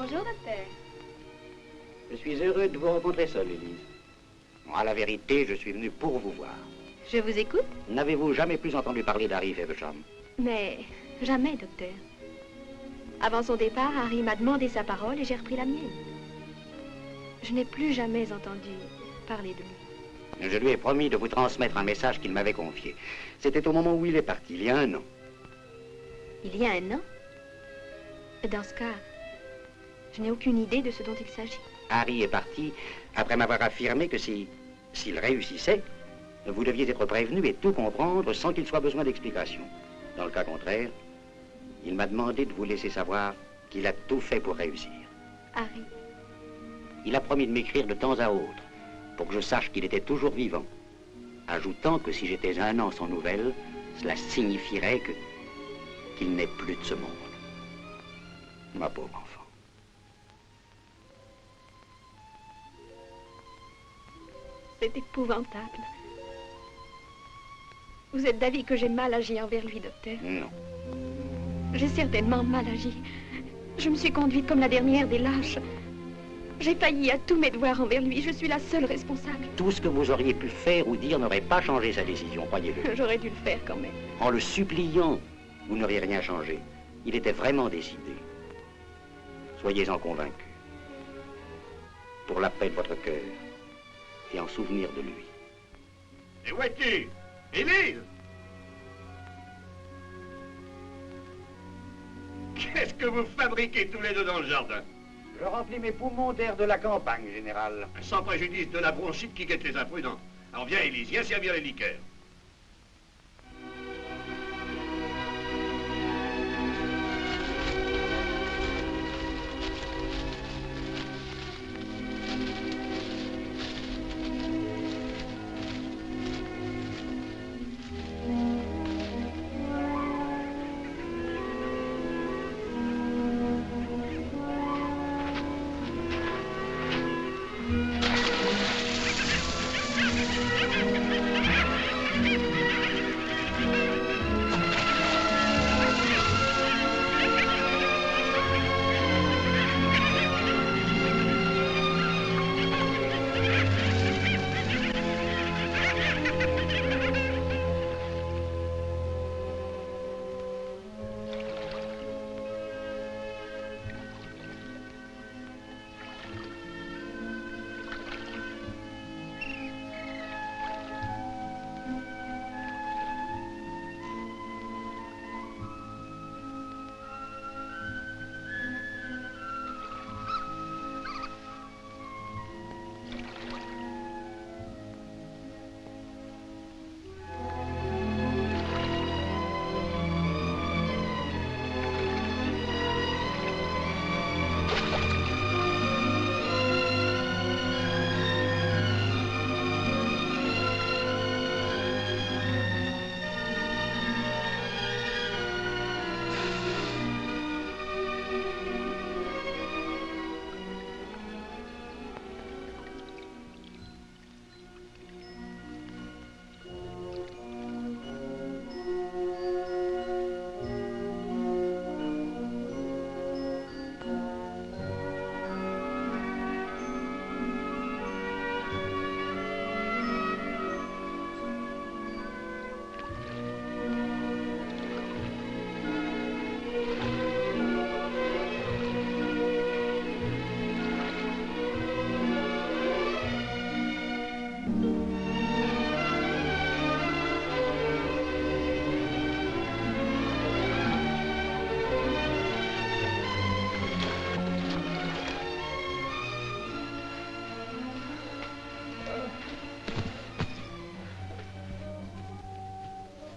Bonjour, docteur. Je suis heureux de vous rencontrer seul, Élise. À la vérité, je suis venu pour vous voir. Je vous écoute? N'avez-vous jamais plus entendu parler d'Harry Feversham? Mais jamais, docteur. Avant son départ, Harry m'a demandé sa parole et j'ai repris la mienne. Je n'ai plus jamais entendu parler de lui. Je lui ai promis de vous transmettre un message qu'il m'avait confié. C'était au moment où il est parti, il y a 1 an. Il y a 1 an? Dans ce cas, je n'ai aucune idée de ce dont il s'agit. Harry est parti après m'avoir affirmé que s'il réussissait, vous deviez être prévenu et tout comprendre sans qu'il soit besoin d'explication. Dans le cas contraire, il m'a demandé de vous laisser savoir qu'il a tout fait pour réussir. Harry? Il a promis de m'écrire de temps à autre pour que je sache qu'il était toujours vivant, ajoutant que si j'étais 1 an sans nouvelles, cela signifierait qu'il n'est plus de ce monde. Ma pauvre enfant. C'est épouvantable. Vous êtes d'avis que j'ai mal agi envers lui, docteur? Non. J'ai certainement mal agi. Je me suis conduite comme la dernière des lâches. J'ai failli à tous mes devoirs envers lui. Je suis la seule responsable. Tout ce que vous auriez pu faire ou dire n'aurait pas changé sa décision, croyez-le. J'aurais dû le faire quand même. En le suppliant, vous n'auriez rien changé. Il était vraiment décidé. Soyez-en convaincus. Pour la paix de votre cœur et en souvenir de lui. Et où es-tu? Élise? Qu'est-ce que vous fabriquez tous les deux dans le jardin? Je remplis mes poumons d'air de la campagne, général. Sans préjudice de la bronchite qui guette les imprudents. Alors viens, Élise, viens servir les liqueurs.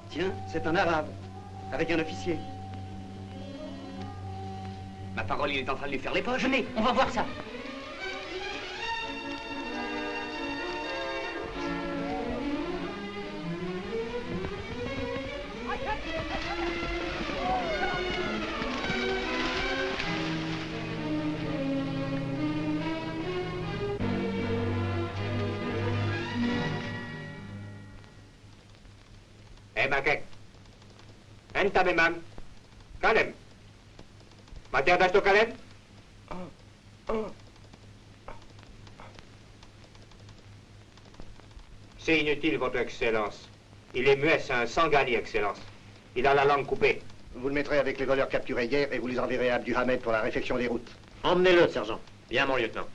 Tiens, c'est un arabe, avec un officier. Ma parole, il est en train de lui faire les poches. Venez, on va voir ça. Makek. Enta memang. Kalem. Mati atas tu kalian? C'est inutile, votre Excellence. Il est muet, c'est un Sangani, Excellence. Il a la langue coupée. Vous le mettrez avec les voleurs capturés hier et vous les enverrez à Abdulhamed pour la réfection des routes. Emmenez-le, sergent. Bien, mon lieutenant.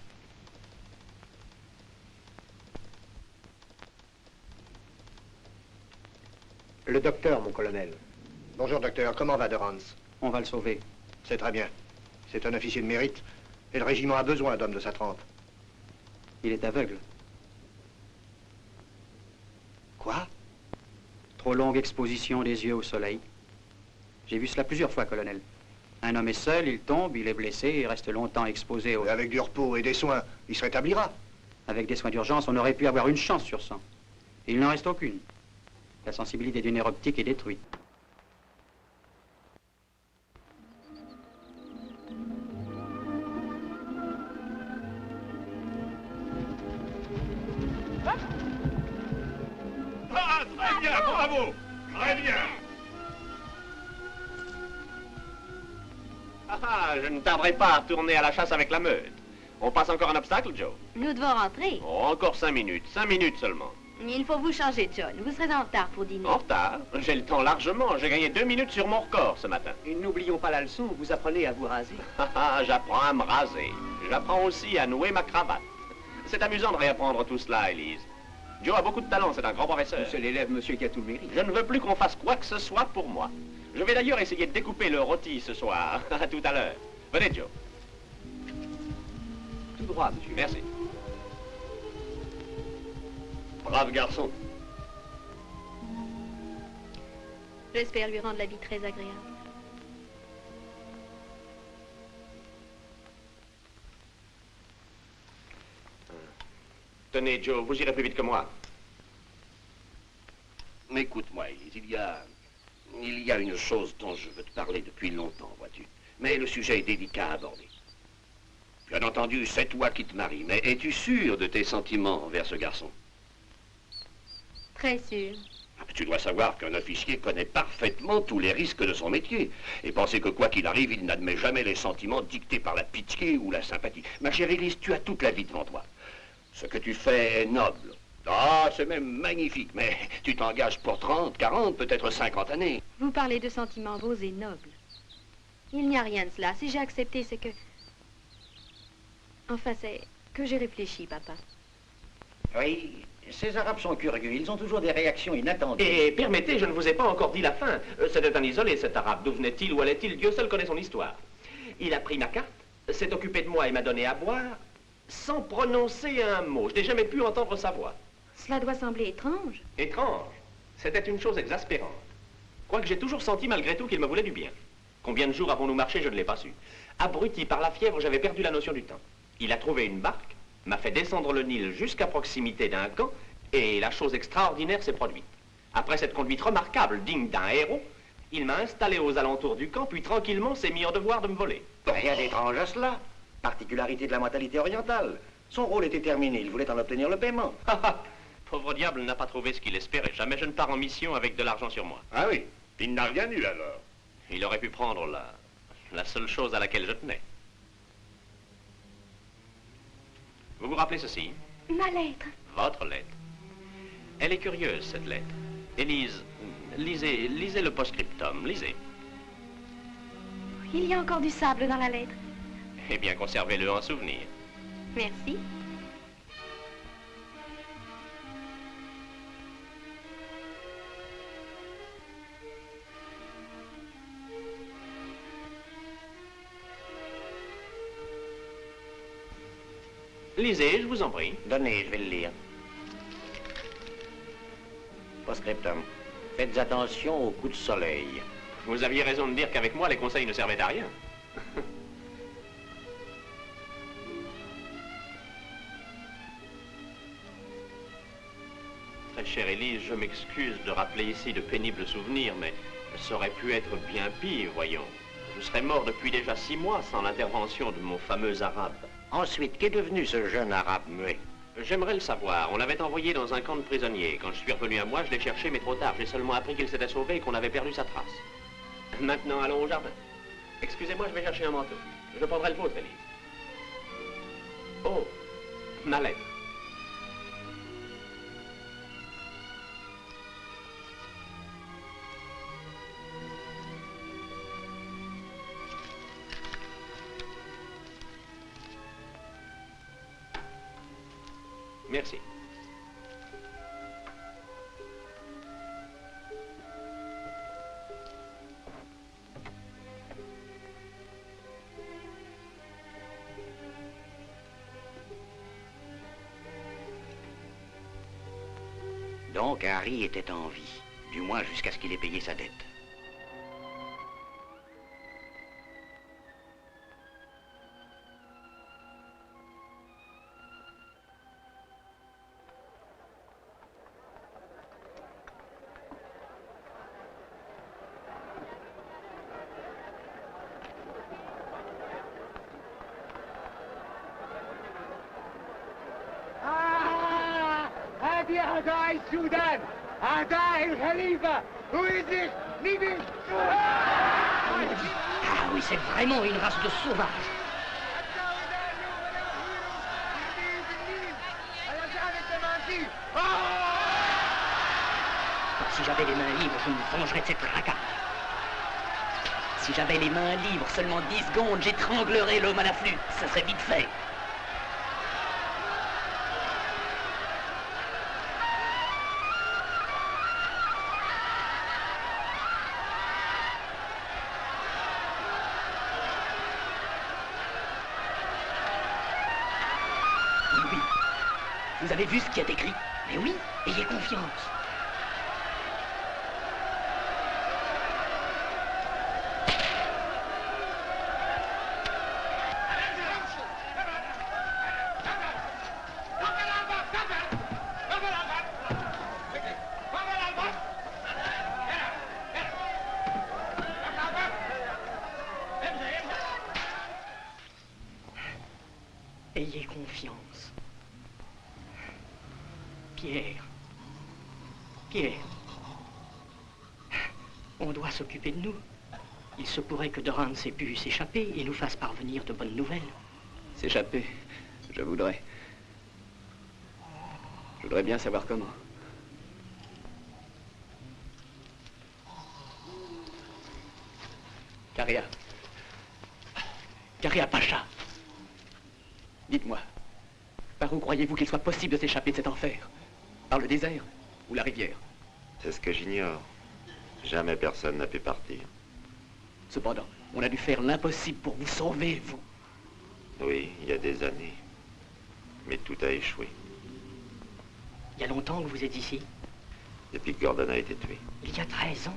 Le docteur, mon colonel. Bonjour, docteur. Comment va Durans? On va le sauver. C'est très bien. C'est un officier de mérite. Et le régiment a besoin d'hommes de sa trempe. Il est aveugle. Quoi? Trop longue exposition des yeux au soleil. J'ai vu cela plusieurs fois, colonel. Un homme est seul, il tombe, il est blessé, il reste longtemps exposé au... Et avec du repos et des soins, il se rétablira. Avec des soins d'urgence, on aurait pu avoir une chance sur 100. Il n'en reste aucune. La sensibilité du nerf optique est détruite. Ah, très bien, bravo. Très bien. Ah, je ne tarderai pas à retourner à la chasse avec la meute. On passe encore un obstacle, Joe? Nous devons rentrer. Oh, encore 5 minutes. 5 minutes seulement. Il faut vous changer, John. Vous serez en retard pour dîner. En retard? J'ai le temps largement. J'ai gagné 2 minutes sur mon record ce matin. Et n'oublions pas la leçon, vous apprenez à vous raser. J'apprends à me raser. J'apprends aussi à nouer ma cravate. C'est amusant de réapprendre tout cela, Élise. Joe a beaucoup de talent, c'est un grand professeur. C'est l'élève, monsieur, qui a tout le mérite. Je ne veux plus qu'on fasse quoi que ce soit pour moi. Je vais d'ailleurs essayer de découper le rôti ce soir. À tout à l'heure. Venez, Joe. Tout droit, monsieur. Merci. Brave garçon. J'espère lui rendre la vie très agréable. Tenez, Joe, vous irez plus vite que moi. Mais écoute-moi, Élise, il y a une chose dont je veux te parler depuis longtemps, vois-tu. Mais le sujet est délicat à aborder. Bien entendu, c'est toi qui te maries, mais es-tu sûr de tes sentiments envers ce garçon? Très sûr. Tu dois savoir qu'un officier connaît parfaitement tous les risques de son métier. Et penser que quoi qu'il arrive, il n'admet jamais les sentiments dictés par la pitié ou la sympathie. Ma chère Élise, tu as toute la vie devant toi. Ce que tu fais est noble. Ah, c'est même magnifique, mais tu t'engages pour 30, 40, peut-être 50 années. Vous parlez de sentiments beaux et nobles. Il n'y a rien de cela. Si j'ai accepté, c'est que... Enfin, c'est que j'ai réfléchi, papa. Oui, ces Arabes sont curieux. Ils ont toujours des réactions inattendues. Et permettez, je ne vous ai pas encore dit la fin. C'était un isolé, cet Arabe. D'où venait-il, où allait-il? Dieu seul connaît son histoire. Il a pris ma carte, s'est occupé de moi et m'a donné à boire, sans prononcer un mot. Je n'ai jamais pu entendre sa voix. Cela doit sembler étrange. Étrange. C'était une chose exaspérante. Quoique j'ai toujours senti malgré tout qu'il me voulait du bien. Combien de jours avons-nous marché, je ne l'ai pas su. Abruti par la fièvre, j'avais perdu la notion du temps. Il a trouvé une barque, m'a fait descendre le Nil jusqu'à proximité d'un camp, et la chose extraordinaire s'est produite. Après cette conduite remarquable, digne d'un héros, il m'a installé aux alentours du camp, puis tranquillement s'est mis en devoir de me voler. Rien d'étrange à cela. Particularité de la mentalité orientale. Son rôle était terminé, il voulait en obtenir le paiement. Pauvre diable n'a pas trouvé ce qu'il espérait. Jamais je ne pars en mission avec de l'argent sur moi. Ah oui, il n'a rien eu alors. Il aurait pu prendre la seule chose à laquelle je tenais. Vous vous rappelez ceci? Ma lettre. Votre lettre. Elle est curieuse, cette lettre. Élise, lisez le post-scriptum, lisez. Il y a encore du sable dans la lettre. Eh bien, conservez-le en souvenir. Merci. Lisez, je vous en prie. Donnez, je vais le lire. Post-scriptum. Faites attention aux coups de soleil. Vous aviez raison de dire qu'avec moi, les conseils ne servaient à rien. Très chère Élise, je m'excuse de rappeler ici de pénibles souvenirs, mais ça aurait pu être bien pire, voyons. Je serais mort depuis déjà 6 mois sans l'intervention de mon fameux arabe. Ensuite, qu'est devenu ce jeune arabe muet? J'aimerais le savoir. On l'avait envoyé dans un camp de prisonniers. Quand je suis revenu à moi, je l'ai cherché, mais trop tard. J'ai seulement appris qu'il s'était sauvé et qu'on avait perdu sa trace. Maintenant, allons au jardin. Excusez-moi, je vais chercher un manteau. Je prendrai le vôtre, Élise. Oh, ma lettre. Merci. Donc Harry était en vie, du moins jusqu'à ce qu'il ait payé sa dette. أعداء السودان أعداء الخليفة Who is this? Libye Ah oui, c'est vraiment une race de sauvages. Si j'avais les mains libres, je me vengerais de cette racaille. Si j'avais les mains libres, seulement 10 secondes, j'étranglerais l'homme à la flûte. Ça serait vite fait. Oui. Vous avez vu ce qui est écrit? Mais oui, ayez confiance. Ayez confiance. Pierre. Pierre. On doit s'occuper de nous. Il se pourrait que Durant ait pu s'échapper et nous fasse parvenir de bonnes nouvelles. S'échapper, je voudrais. Je voudrais bien savoir comment. Caria. Caria Pacha. Dites-moi, par où croyez-vous qu'il soit possible de s'échapper de cet enfer? Par le désert ou la rivière? C'est ce que j'ignore. Jamais personne n'a pu partir. Cependant, on a dû faire l'impossible pour vous sauver, vous. Oui, il y a des années. Mais tout a échoué. Il y a longtemps que vous êtes ici? Depuis que Gordon a été tué. Il y a 13 ans.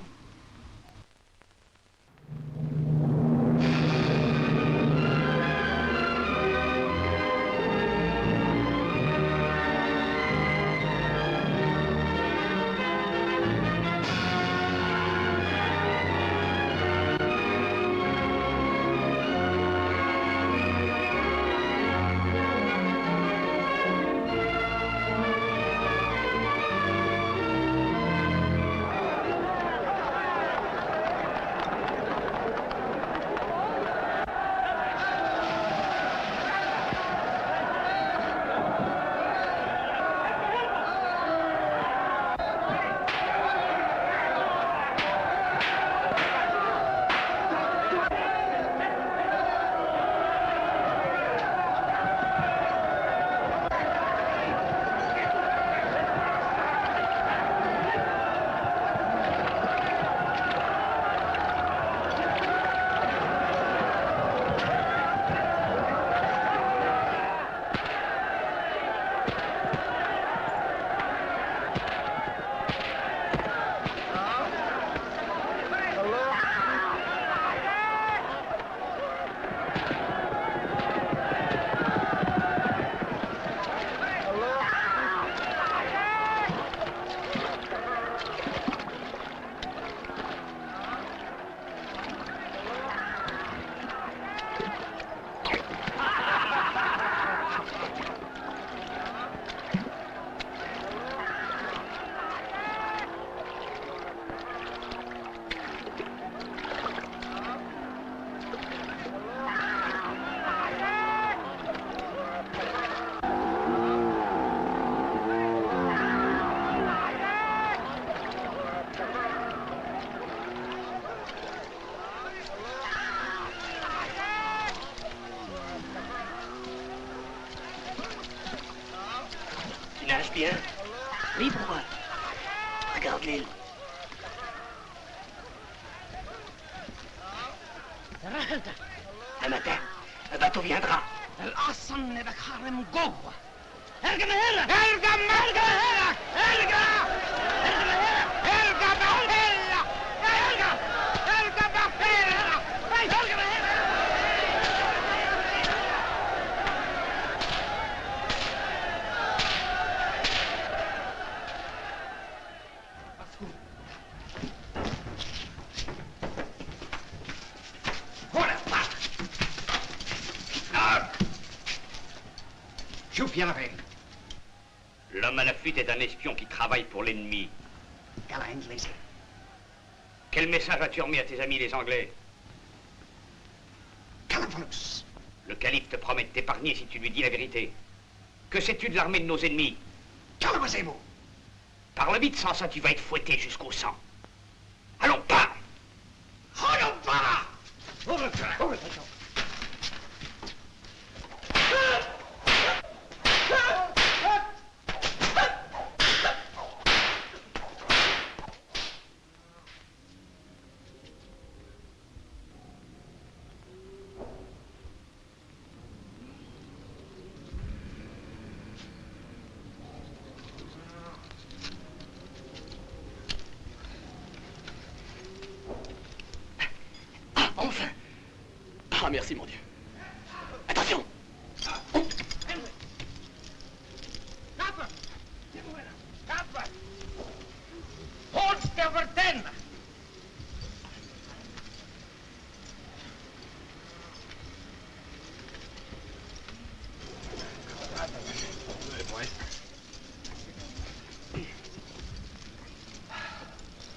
nage bien. Oui, pourquoi? Regarde l'île. Un matin, un bateau viendra. الأصل إذا خارم جوه. ارجع من هنا. ارجع من هنا. ارجع. ارجع من هنا. ارجع من هنا. ارجع. ارجع من هنا. ارجع من هنا. Chauffe, viens avec. L'homme à la fuite est un espion qui travaille pour l'ennemi. Quel message as-tu remis à tes amis les Anglais? Le calife te promet de t'épargner si tu lui dis la vérité. Que sais-tu de l'armée de nos ennemis? Parle vite, sans ça tu vas être fouetté jusqu'au sang. Allons, pas! Allons, pas! Enfin! Ah, merci, mon Dieu. Attention!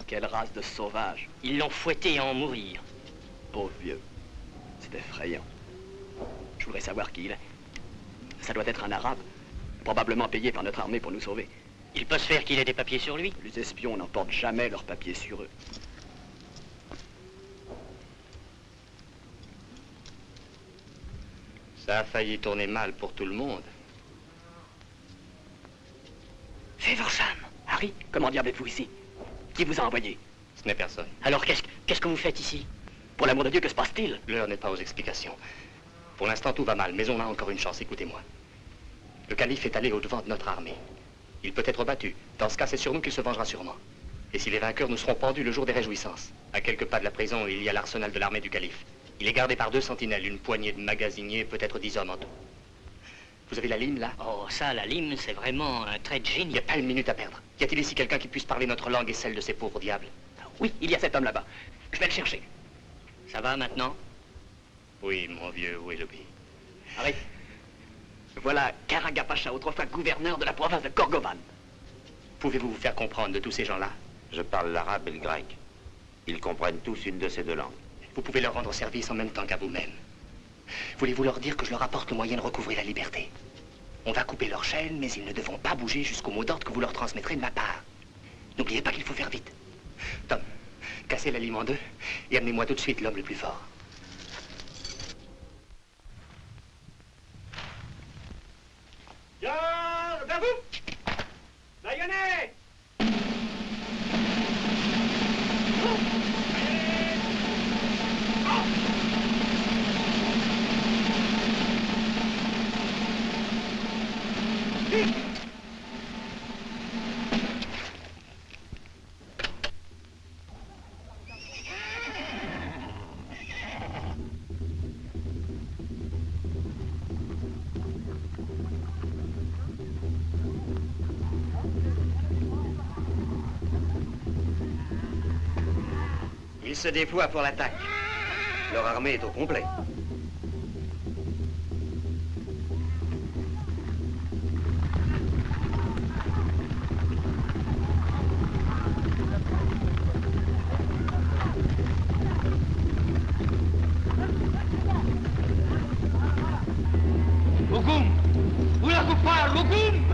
Quelle race de sauvages! Ils l'ont fouetté à en mourir. Pauvre vieux. C'est effrayant. Je voudrais savoir qui il est. Ça doit être un arabe, probablement payé par notre armée pour nous sauver. Il peut se faire qu'il ait des papiers sur lui. Les espions n'emportent jamais leurs papiers sur eux. Ça a failli tourner mal pour tout le monde. Feversham! Harry, comment diable êtes-vous ici? Qui vous a envoyé? Ce n'est personne. Alors qu'est-ce que vous faites ici? Pour l'amour de Dieu, que se passe-t-il? L'heure n'est pas aux explications. Pour l'instant, tout va mal, mais on a encore une chance, écoutez-moi. Le calife est allé au-devant de notre armée. Il peut être battu. Dans ce cas, c'est sur nous qu'il se vengera sûrement. Et s'il est vainqueur, nous serons pendus le jour des réjouissances. À quelques pas de la prison, il y a l'arsenal de l'armée du calife. Il est gardé par 2 sentinelles, une poignée de magasiniers, peut-être 10 hommes en tout. Vous avez la lime, là? Oh, ça, la lime, c'est vraiment un trait de génie. Il n'y a pas une minute à perdre. Y a-t-il ici quelqu'un qui puisse parler notre langue et celle de ces pauvres diables? Oui, il y a cet homme là-bas. Je vais le chercher. Ça va maintenant? Oui, mon vieux Willoughby. Harry, voilà Karaga Pacha, autrefois gouverneur de la province de Korgovan. Pouvez-vous vous faire comprendre de tous ces gens-là? Je parle l'arabe et le grec. Ils comprennent tous une de ces 2 langues. Vous pouvez leur rendre service en même temps qu'à vous-même. Voulez-vous leur dire que je leur apporte le moyen de recouvrer la liberté? On va couper leur chaîne, mais ils ne devront pas bouger jusqu'au mot d'ordre que vous leur transmettrez de ma part. N'oubliez pas qu'il faut faire vite. Tom, cassez la lime en 2 et amenez-moi tout de suite l'homme le plus fort. Garde à vous! Baïonnez! Ils se déploient pour l'attaque. Leur armée est au complet. هجوم! ويا كفار هجوم!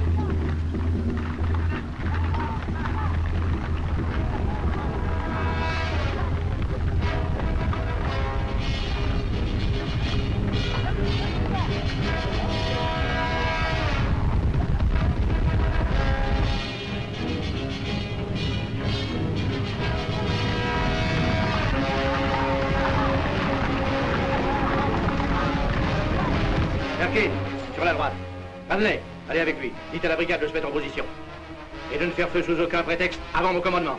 droite. Vanley, allez avec lui. Dites à la brigade de se mettre en position. Et de ne faire feu sous aucun prétexte avant mon commandement.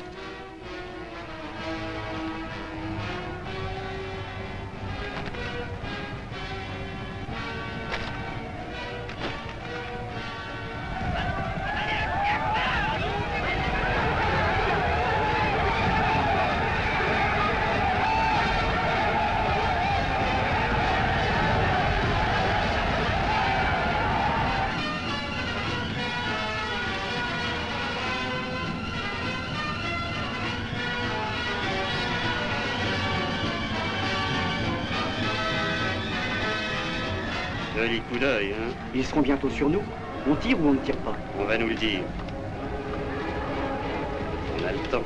Joli coup d'œil, hein? Ils seront bientôt sur nous. On tire ou on ne tire pas? On va nous le dire. On a le temps.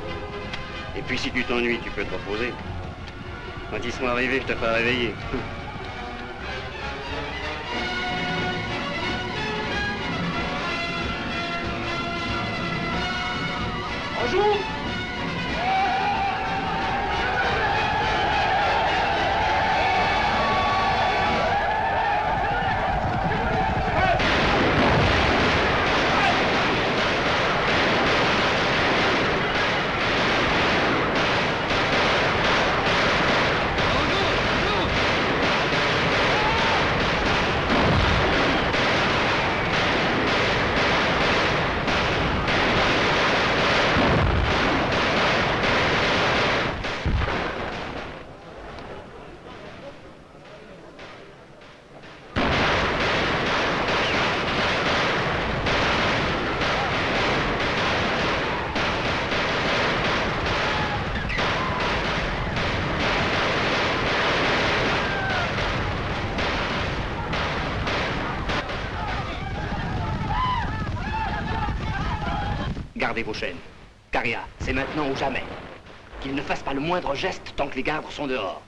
Et puis si tu t'ennuies, tu peux te reposer. Quand ils sont arrivés, je te ferai réveiller. Bonjour. Gardez vos chaînes. Caria, c'est maintenant ou jamais. Qu'ils ne fassent pas le moindre geste tant que les gardes sont dehors.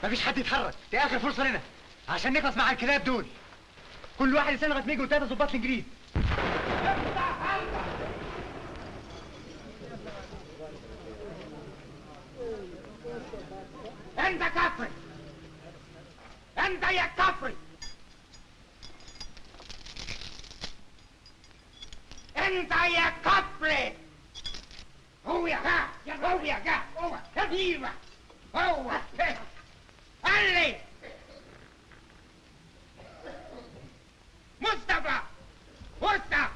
ما فيش حد يتحرك، دي آخر فرصة لنا عشان نخلص مع الكلاب دول. كل واحد يستنى لغاية ما يجوا ثلاثة ضباط الإنجليز. أنت كفري! أنت يا كفري! أنت يا كفري! هو يا جا! هو يا جا! هو كبيرة! هو علي! مصطفى! مصطفى!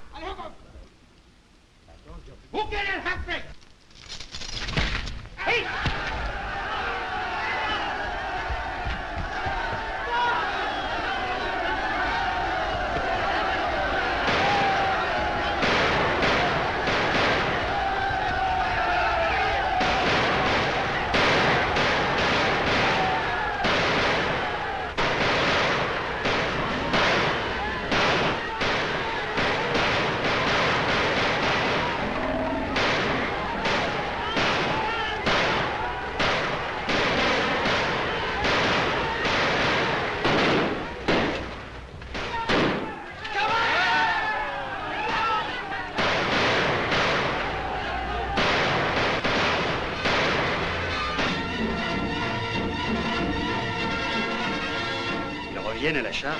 هو كان الكفري! هي! À la charge.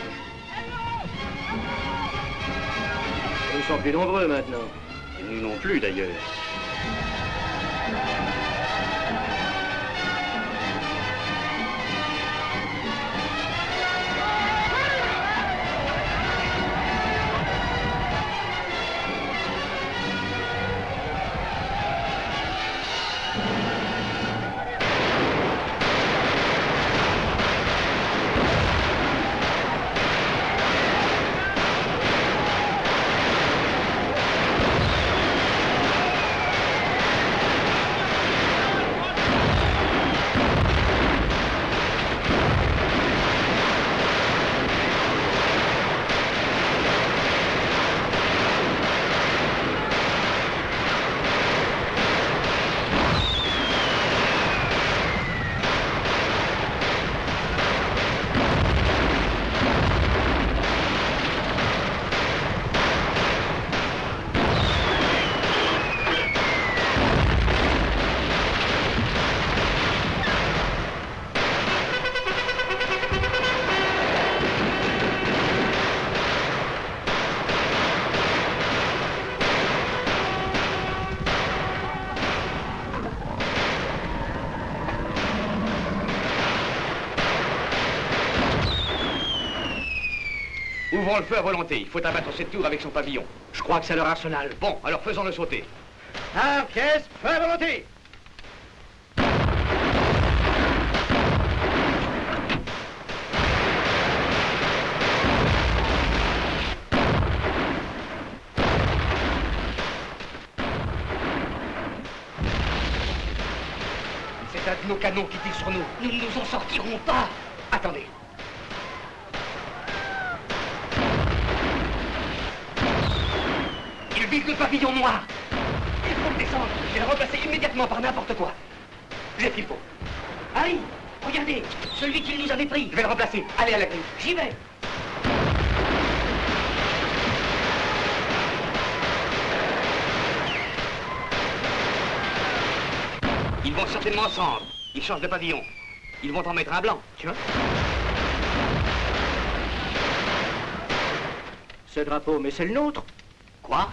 Ils sont plus nombreux maintenant. Et nous non plus d'ailleurs. ouvrons le feu à volonté. Il faut abattre cette tour avec son pavillon. Je crois que c'est leur arsenal. Bon, alors faisons-le sauter. Ah, pièce, feu à volonté. C'est un de nos canons qui tire sur nous. Nous ne nous en sortirons pas. Attendez. Il vise le pavillon noir. Il faut le descendre et le remplacer immédiatement par n'importe quoi. J'ai ce qu'il faut. Harry, regardez, celui qui nous avait pris. Je vais le remplacer. Allez à la grille. J'y vais. Ils vont certainement ensemble. Ils changent de pavillon. Ils vont en mettre un blanc, tu vois. Ce drapeau, mais c'est le nôtre. Quoi?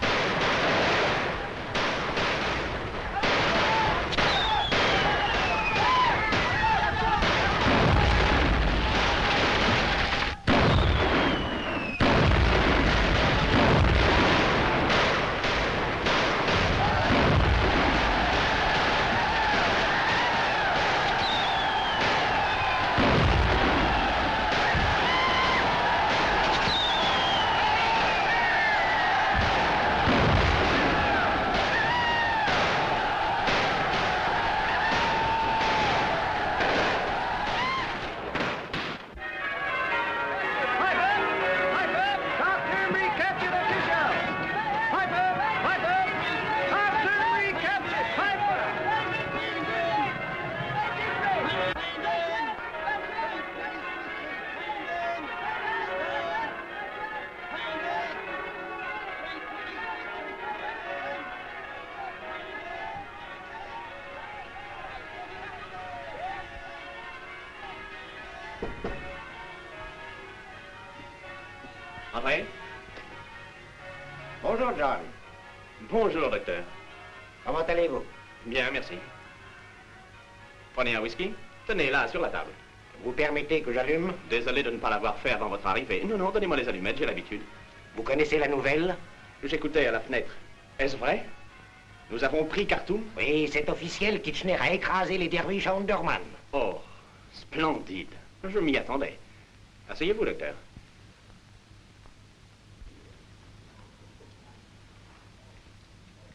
Entrez. Bonjour, John. Bonjour, docteur. Comment allez-vous? Bien, merci. Prenez un whisky. Tenez, là, sur la table. Vous permettez que j'allume? Désolé de ne pas l'avoir fait avant votre arrivée. Non, non, donnez-moi les allumettes, j'ai l'habitude. Vous connaissez la nouvelle? J'écoutais à la fenêtre. Est-ce vrai? Nous avons pris Khartoum? Oui, c'est officiel. Kitchener a écrasé les derviches à Omdurman. Oh, splendide. Je m'y attendais. Asseyez-vous, docteur.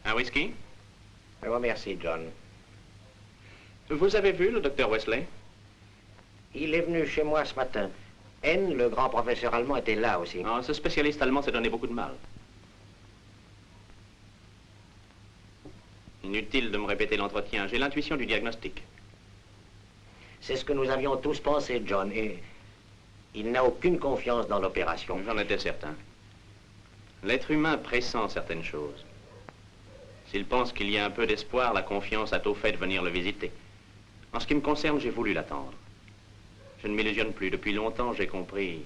Un whisky? Je vous remercie, John. Vous avez vu le docteur Wesley? Il est venu chez moi ce matin. N, le grand professeur allemand, était là aussi. Non, ce spécialiste allemand s'est donné beaucoup de mal. Inutile de me répéter l'entretien. J'ai l'intuition du diagnostic. C'est ce que nous avions tous pensé, John, et il n'a aucune confiance dans l'opération. J'en étais certain. L'être humain pressent certaines choses. S'il pense qu'il y a un peu d'espoir, la confiance a tôt fait de venir le visiter. En ce qui me concerne, j'ai voulu l'attendre. Je ne m'illusionne plus. Depuis longtemps, j'ai compris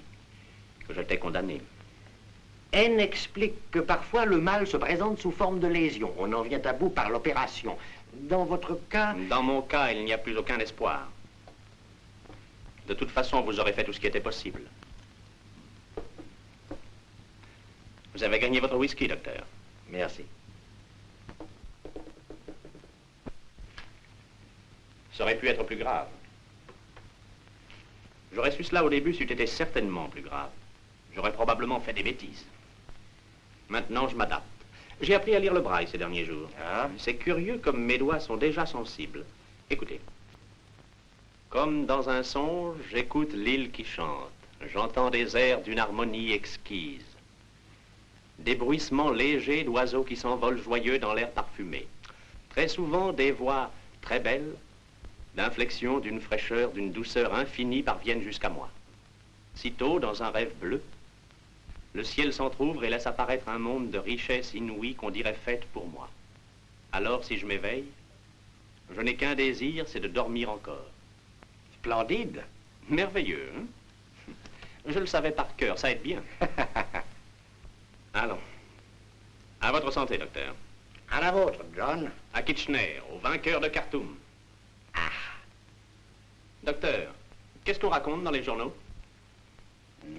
que j'étais condamné. N explique que parfois le mal se présente sous forme de lésion. On en vient à bout par l'opération. Dans votre cas... Dans mon cas, il n'y a plus aucun espoir. De toute façon, vous aurez fait tout ce qui était possible. Vous avez gagné votre whisky, docteur. Merci. Ça aurait pu être plus grave. J'aurais su cela au début, c'eût été certainement plus grave. J'aurais probablement fait des bêtises. Maintenant, je m'adapte. J'ai appris à lire le braille ces derniers jours. Ah. C'est curieux comme mes doigts sont déjà sensibles. Écoutez. Comme dans un songe, j'écoute l'île qui chante. J'entends des airs d'une harmonie exquise. Des bruissements légers d'oiseaux qui s'envolent joyeux dans l'air parfumé. Très souvent, des voix très belles, d'inflexion, d'une fraîcheur, d'une douceur infinie parviennent jusqu'à moi. Sitôt, dans un rêve bleu, le ciel s'entr'ouvre et laisse apparaître un monde de richesse inouïe qu'on dirait faite pour moi. Alors, si je m'éveille, je n'ai qu'un désir, c'est de dormir encore. Splendide. Merveilleux, hein? Je le savais par cœur, ça aide bien. Allons. À votre santé, docteur. À la vôtre, John. À Kitchener, au vainqueur de Khartoum. Ah. Docteur, qu'est-ce qu'on raconte dans les journaux?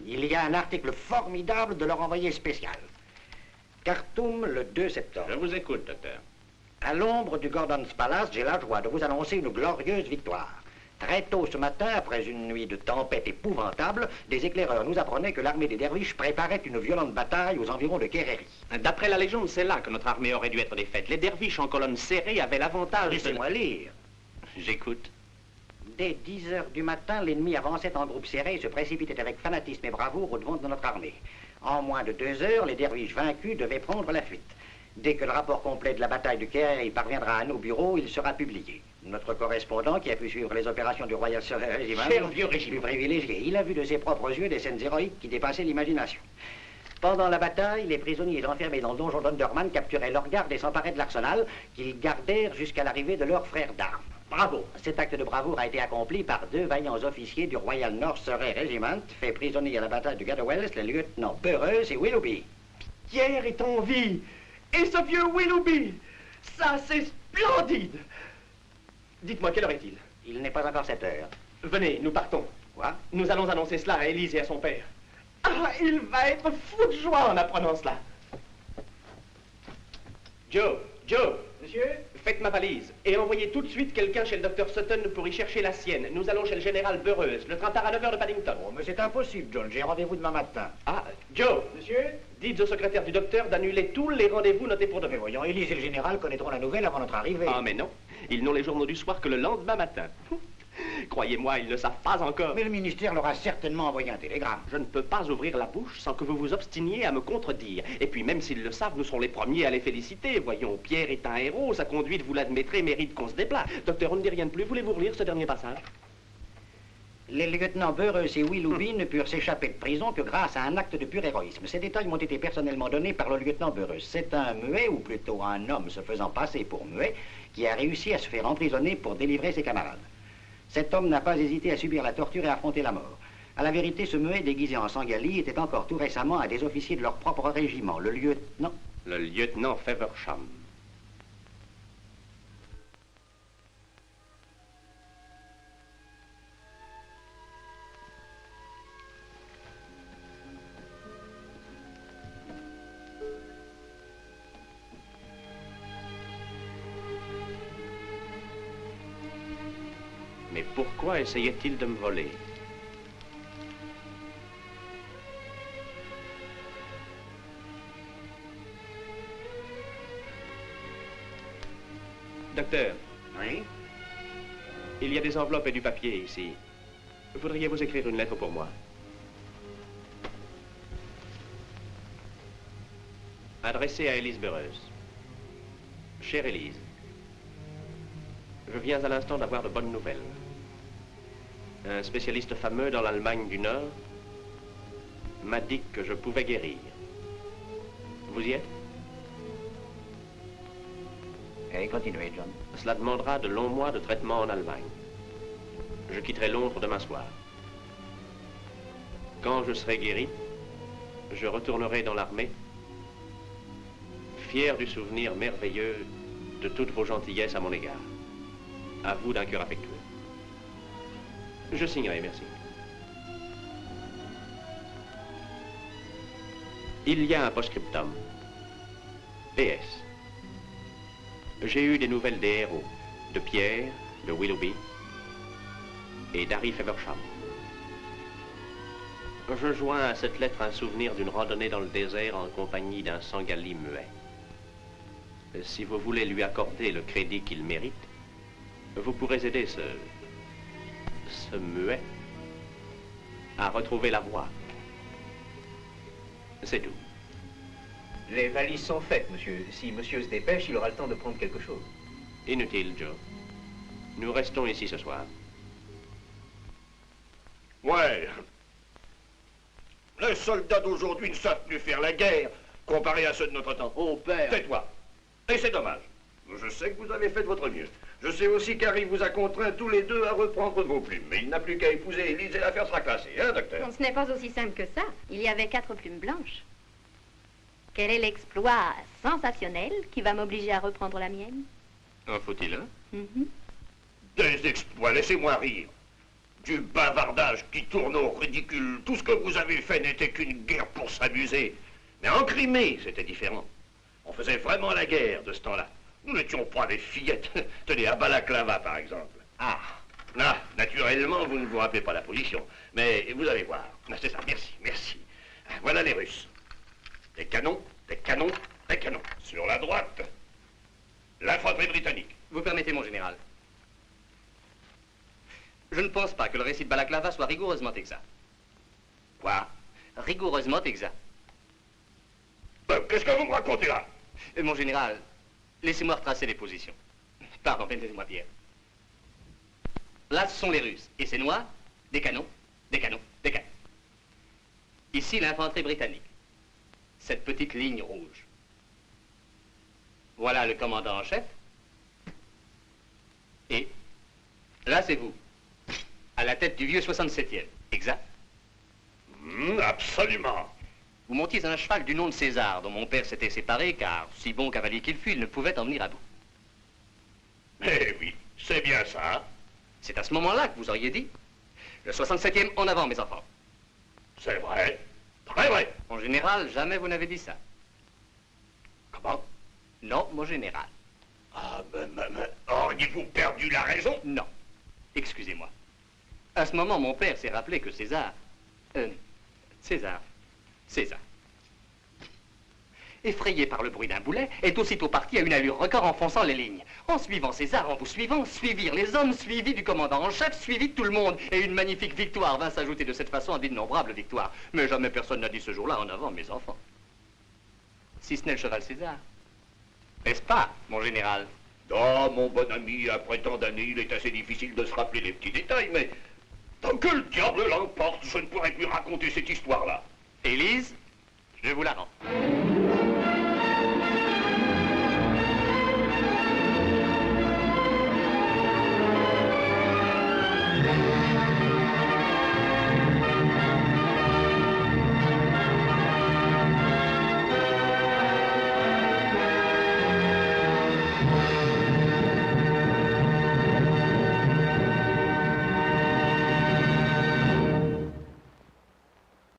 Il y a un article formidable de leur envoyé spécial. Khartoum, le 2 septembre. Je vous écoute, docteur. À l'ombre du Gordon's Palace, j'ai la joie de vous annoncer une glorieuse victoire. Très tôt ce matin, après une nuit de tempête épouvantable, des éclaireurs nous apprenaient que l'armée des derviches préparait une violente bataille aux environs de Kerreri. D'après la légende, c'est là que notre armée aurait dû être défaite. Les derviches en colonne serrée avaient l'avantage... Laissez-moi lire. J'écoute. Dès 10 heures du matin, l'ennemi avançait en groupe serré et se précipitait avec fanatisme et bravoure au-devant de notre armée. En moins de 2 heures, les derviches vaincus devaient prendre la fuite. Dès que le rapport complet de la bataille de Kerreri parviendra à nos bureaux, il sera publié. Notre correspondant, qui a pu suivre les opérations du Royal Survey Regiment, Cher vieux régiment, plus privilégié, il a vu de ses propres yeux des scènes héroïques qui dépassaient l'imagination. Pendant la bataille, les prisonniers enfermés dans le donjon d'Underman capturaient leurs gardes et s'emparaient de l'arsenal qu'ils gardèrent jusqu'à l'arrivée de leurs frères d'armes. Bravo! Cet acte de bravoure a été accompli par 2 vaillants officiers du Royal North Surrey Regiment, faits prisonniers à la bataille de Gadwells, les lieutenants Burroughs et Willoughby. Pierre est en vie! Et ce vieux Willoughby! Ça, c'est splendide! Dites-moi, quelle heure est-il? Il n'est pas encore 7 heures. Venez, nous partons. Quoi? Nous allons annoncer cela à Élise et à son père. Ah, il va être fou de joie en apprenant cela. Joe! Monsieur? Faites ma valise et envoyez tout de suite quelqu'un chez le docteur Sutton pour y chercher la sienne. Nous allons chez le général Burroughs. Le train part à 9h de Paddington. Oh, mais c'est impossible, John. J'ai rendez-vous demain matin. Ah, Joe! Monsieur? Dites au secrétaire du docteur d'annuler tous les rendez-vous notés pour demain. Mais voyons, Élise et le général connaîtront la nouvelle avant notre arrivée. Ah, mais non. Ils n'ont les journaux du soir que le lendemain matin. Croyez-moi, ils ne le savent pas encore. Mais le ministère leur a certainement envoyé un télégramme. Je ne peux pas ouvrir la bouche sans que vous vous obstiniez à me contredire. Et puis, même s'ils le savent, nous serons les premiers à les féliciter. Voyons, Pierre est un héros. Sa conduite, vous l'admettrez, mérite qu'on se déplace. Docteur, on ne dit rien de plus. Voulez-vous relire ce dernier passage? Les lieutenants Burroughs et Willoughby ne purent s'échapper de prison que grâce à un acte de pur héroïsme. Ces détails m'ont été personnellement donnés par le lieutenant Burroughs. C'est un muet, ou plutôt un homme se faisant passer pour muet, qui a réussi à se faire emprisonner pour délivrer ses camarades. Cet homme n'a pas hésité à subir la torture et à affronter la mort. À la vérité, ce muet déguisé en Sangali était encore tout récemment un des officiers de leur propre régiment, le lieutenant... Le lieutenant Feversham. Mais pourquoi essayait-il de me voler? Docteur. Oui? Il y a des enveloppes et du papier ici. Voudriez-vous écrire une lettre pour moi? Adressée à Élise Burroughs. Chère Élise, je viens à l'instant d'avoir de bonnes nouvelles. Un spécialiste fameux dans l'Allemagne du Nord m'a dit que je pouvais guérir. Vous y êtes? Et continuez, John. Cela demandera de longs mois de traitement en Allemagne. Je quitterai Londres demain soir. Quand je serai guéri, je retournerai dans l'armée, fier du souvenir merveilleux de toutes vos gentillesses à mon égard. À vous d'un cœur affectueux. Je signerai, merci. Il y a un post-scriptum. PS. J'ai eu des nouvelles des héros, de Pierre, de Willoughby et d'Harry Feversham. Je joins à cette lettre un souvenir d'une randonnée dans le désert en compagnie d'un Sangali muet. Si vous voulez lui accorder le crédit qu'il mérite, vous pourrez aider ce muet à retrouver la voie. C'est tout. Les valises sont faites, monsieur. Si monsieur se dépêche, il aura le temps de prendre quelque chose. Inutile, Joe. Nous restons ici ce soir. Ouais. Les soldats d'aujourd'hui ne savent plus faire la guerre comparé à ceux de notre temps. Oh, père. Tais-toi. Et c'est dommage. Je sais que vous avez fait de votre mieux. Je sais aussi qu'Harry vous a contraints tous les deux à reprendre vos plumes. Mais il n'a plus qu'à épouser Élise et l'affaire sera classée, hein, docteur? Non, ce n'est pas aussi simple que ça. Il y avait 4 plumes blanches. Quel est l'exploit sensationnel qui va m'obliger à reprendre la mienne? En faut-il un? Des exploits, laissez-moi rire. Du bavardage qui tourne au ridicule. Tout ce que vous avez fait n'était qu'une guerre pour s'amuser. Mais en Crimée, c'était différent. On faisait vraiment la guerre de ce temps-là. Nous n'étions pas des fillettes. Tenez, à Balaklava, par exemple. Ah, naturellement, vous ne vous rappelez pas la position. Mais vous allez voir. C'est ça, merci, merci. Voilà les Russes. Des canons, des canons, des canons. Sur la droite, l'infanterie britannique. Vous permettez, mon général. Je ne pense pas que le récit de Balaklava soit rigoureusement exact. Quoi? Rigoureusement exact. Qu'est-ce que vous me racontez là? Mon général, laissez-moi retracer les positions. Pardon, permettez-moi, Pierre. Là, ce sont les Russes. Et c'est noir, des canons, des canons, des canons. Ici, l'infanterie britannique. Cette petite ligne rouge. Voilà le commandant en chef. Et là, c'est vous. À la tête du vieux 67e. Exact? Absolument. Vous montiez un cheval du nom de César, dont mon père s'était séparé, car, si bon cavalier qu'il fût, il ne pouvait en venir à bout. Eh oui, c'est bien ça. C'est à ce moment-là que vous auriez dit le 67e en avant, mes enfants. C'est vrai. Très vrai. Mon général, jamais vous n'avez dit ça. Comment? Non, mon général. Ah, auriez-vous perdu la raison? Non. Excusez-moi. À ce moment, mon père s'est rappelé que César... César. Effrayé par le bruit d'un boulet, est aussitôt parti à une allure record en fonçant les lignes. En suivant César, en vous suivant, suivirent les hommes, suivis du commandant en chef, suivis de tout le monde. Et une magnifique victoire vint s'ajouter de cette façon à d'innombrables victoires. Mais jamais personne n'a dit ce jour-là en avant, mes enfants. Si ce n'est le cheval César. N'est-ce pas, mon général? Oh, mon bon ami, après tant d'années, il est assez difficile de se rappeler les petits détails, mais... tant que le diable l'emporte, je ne pourrai plus raconter cette histoire-là. Élise, je vous la rends.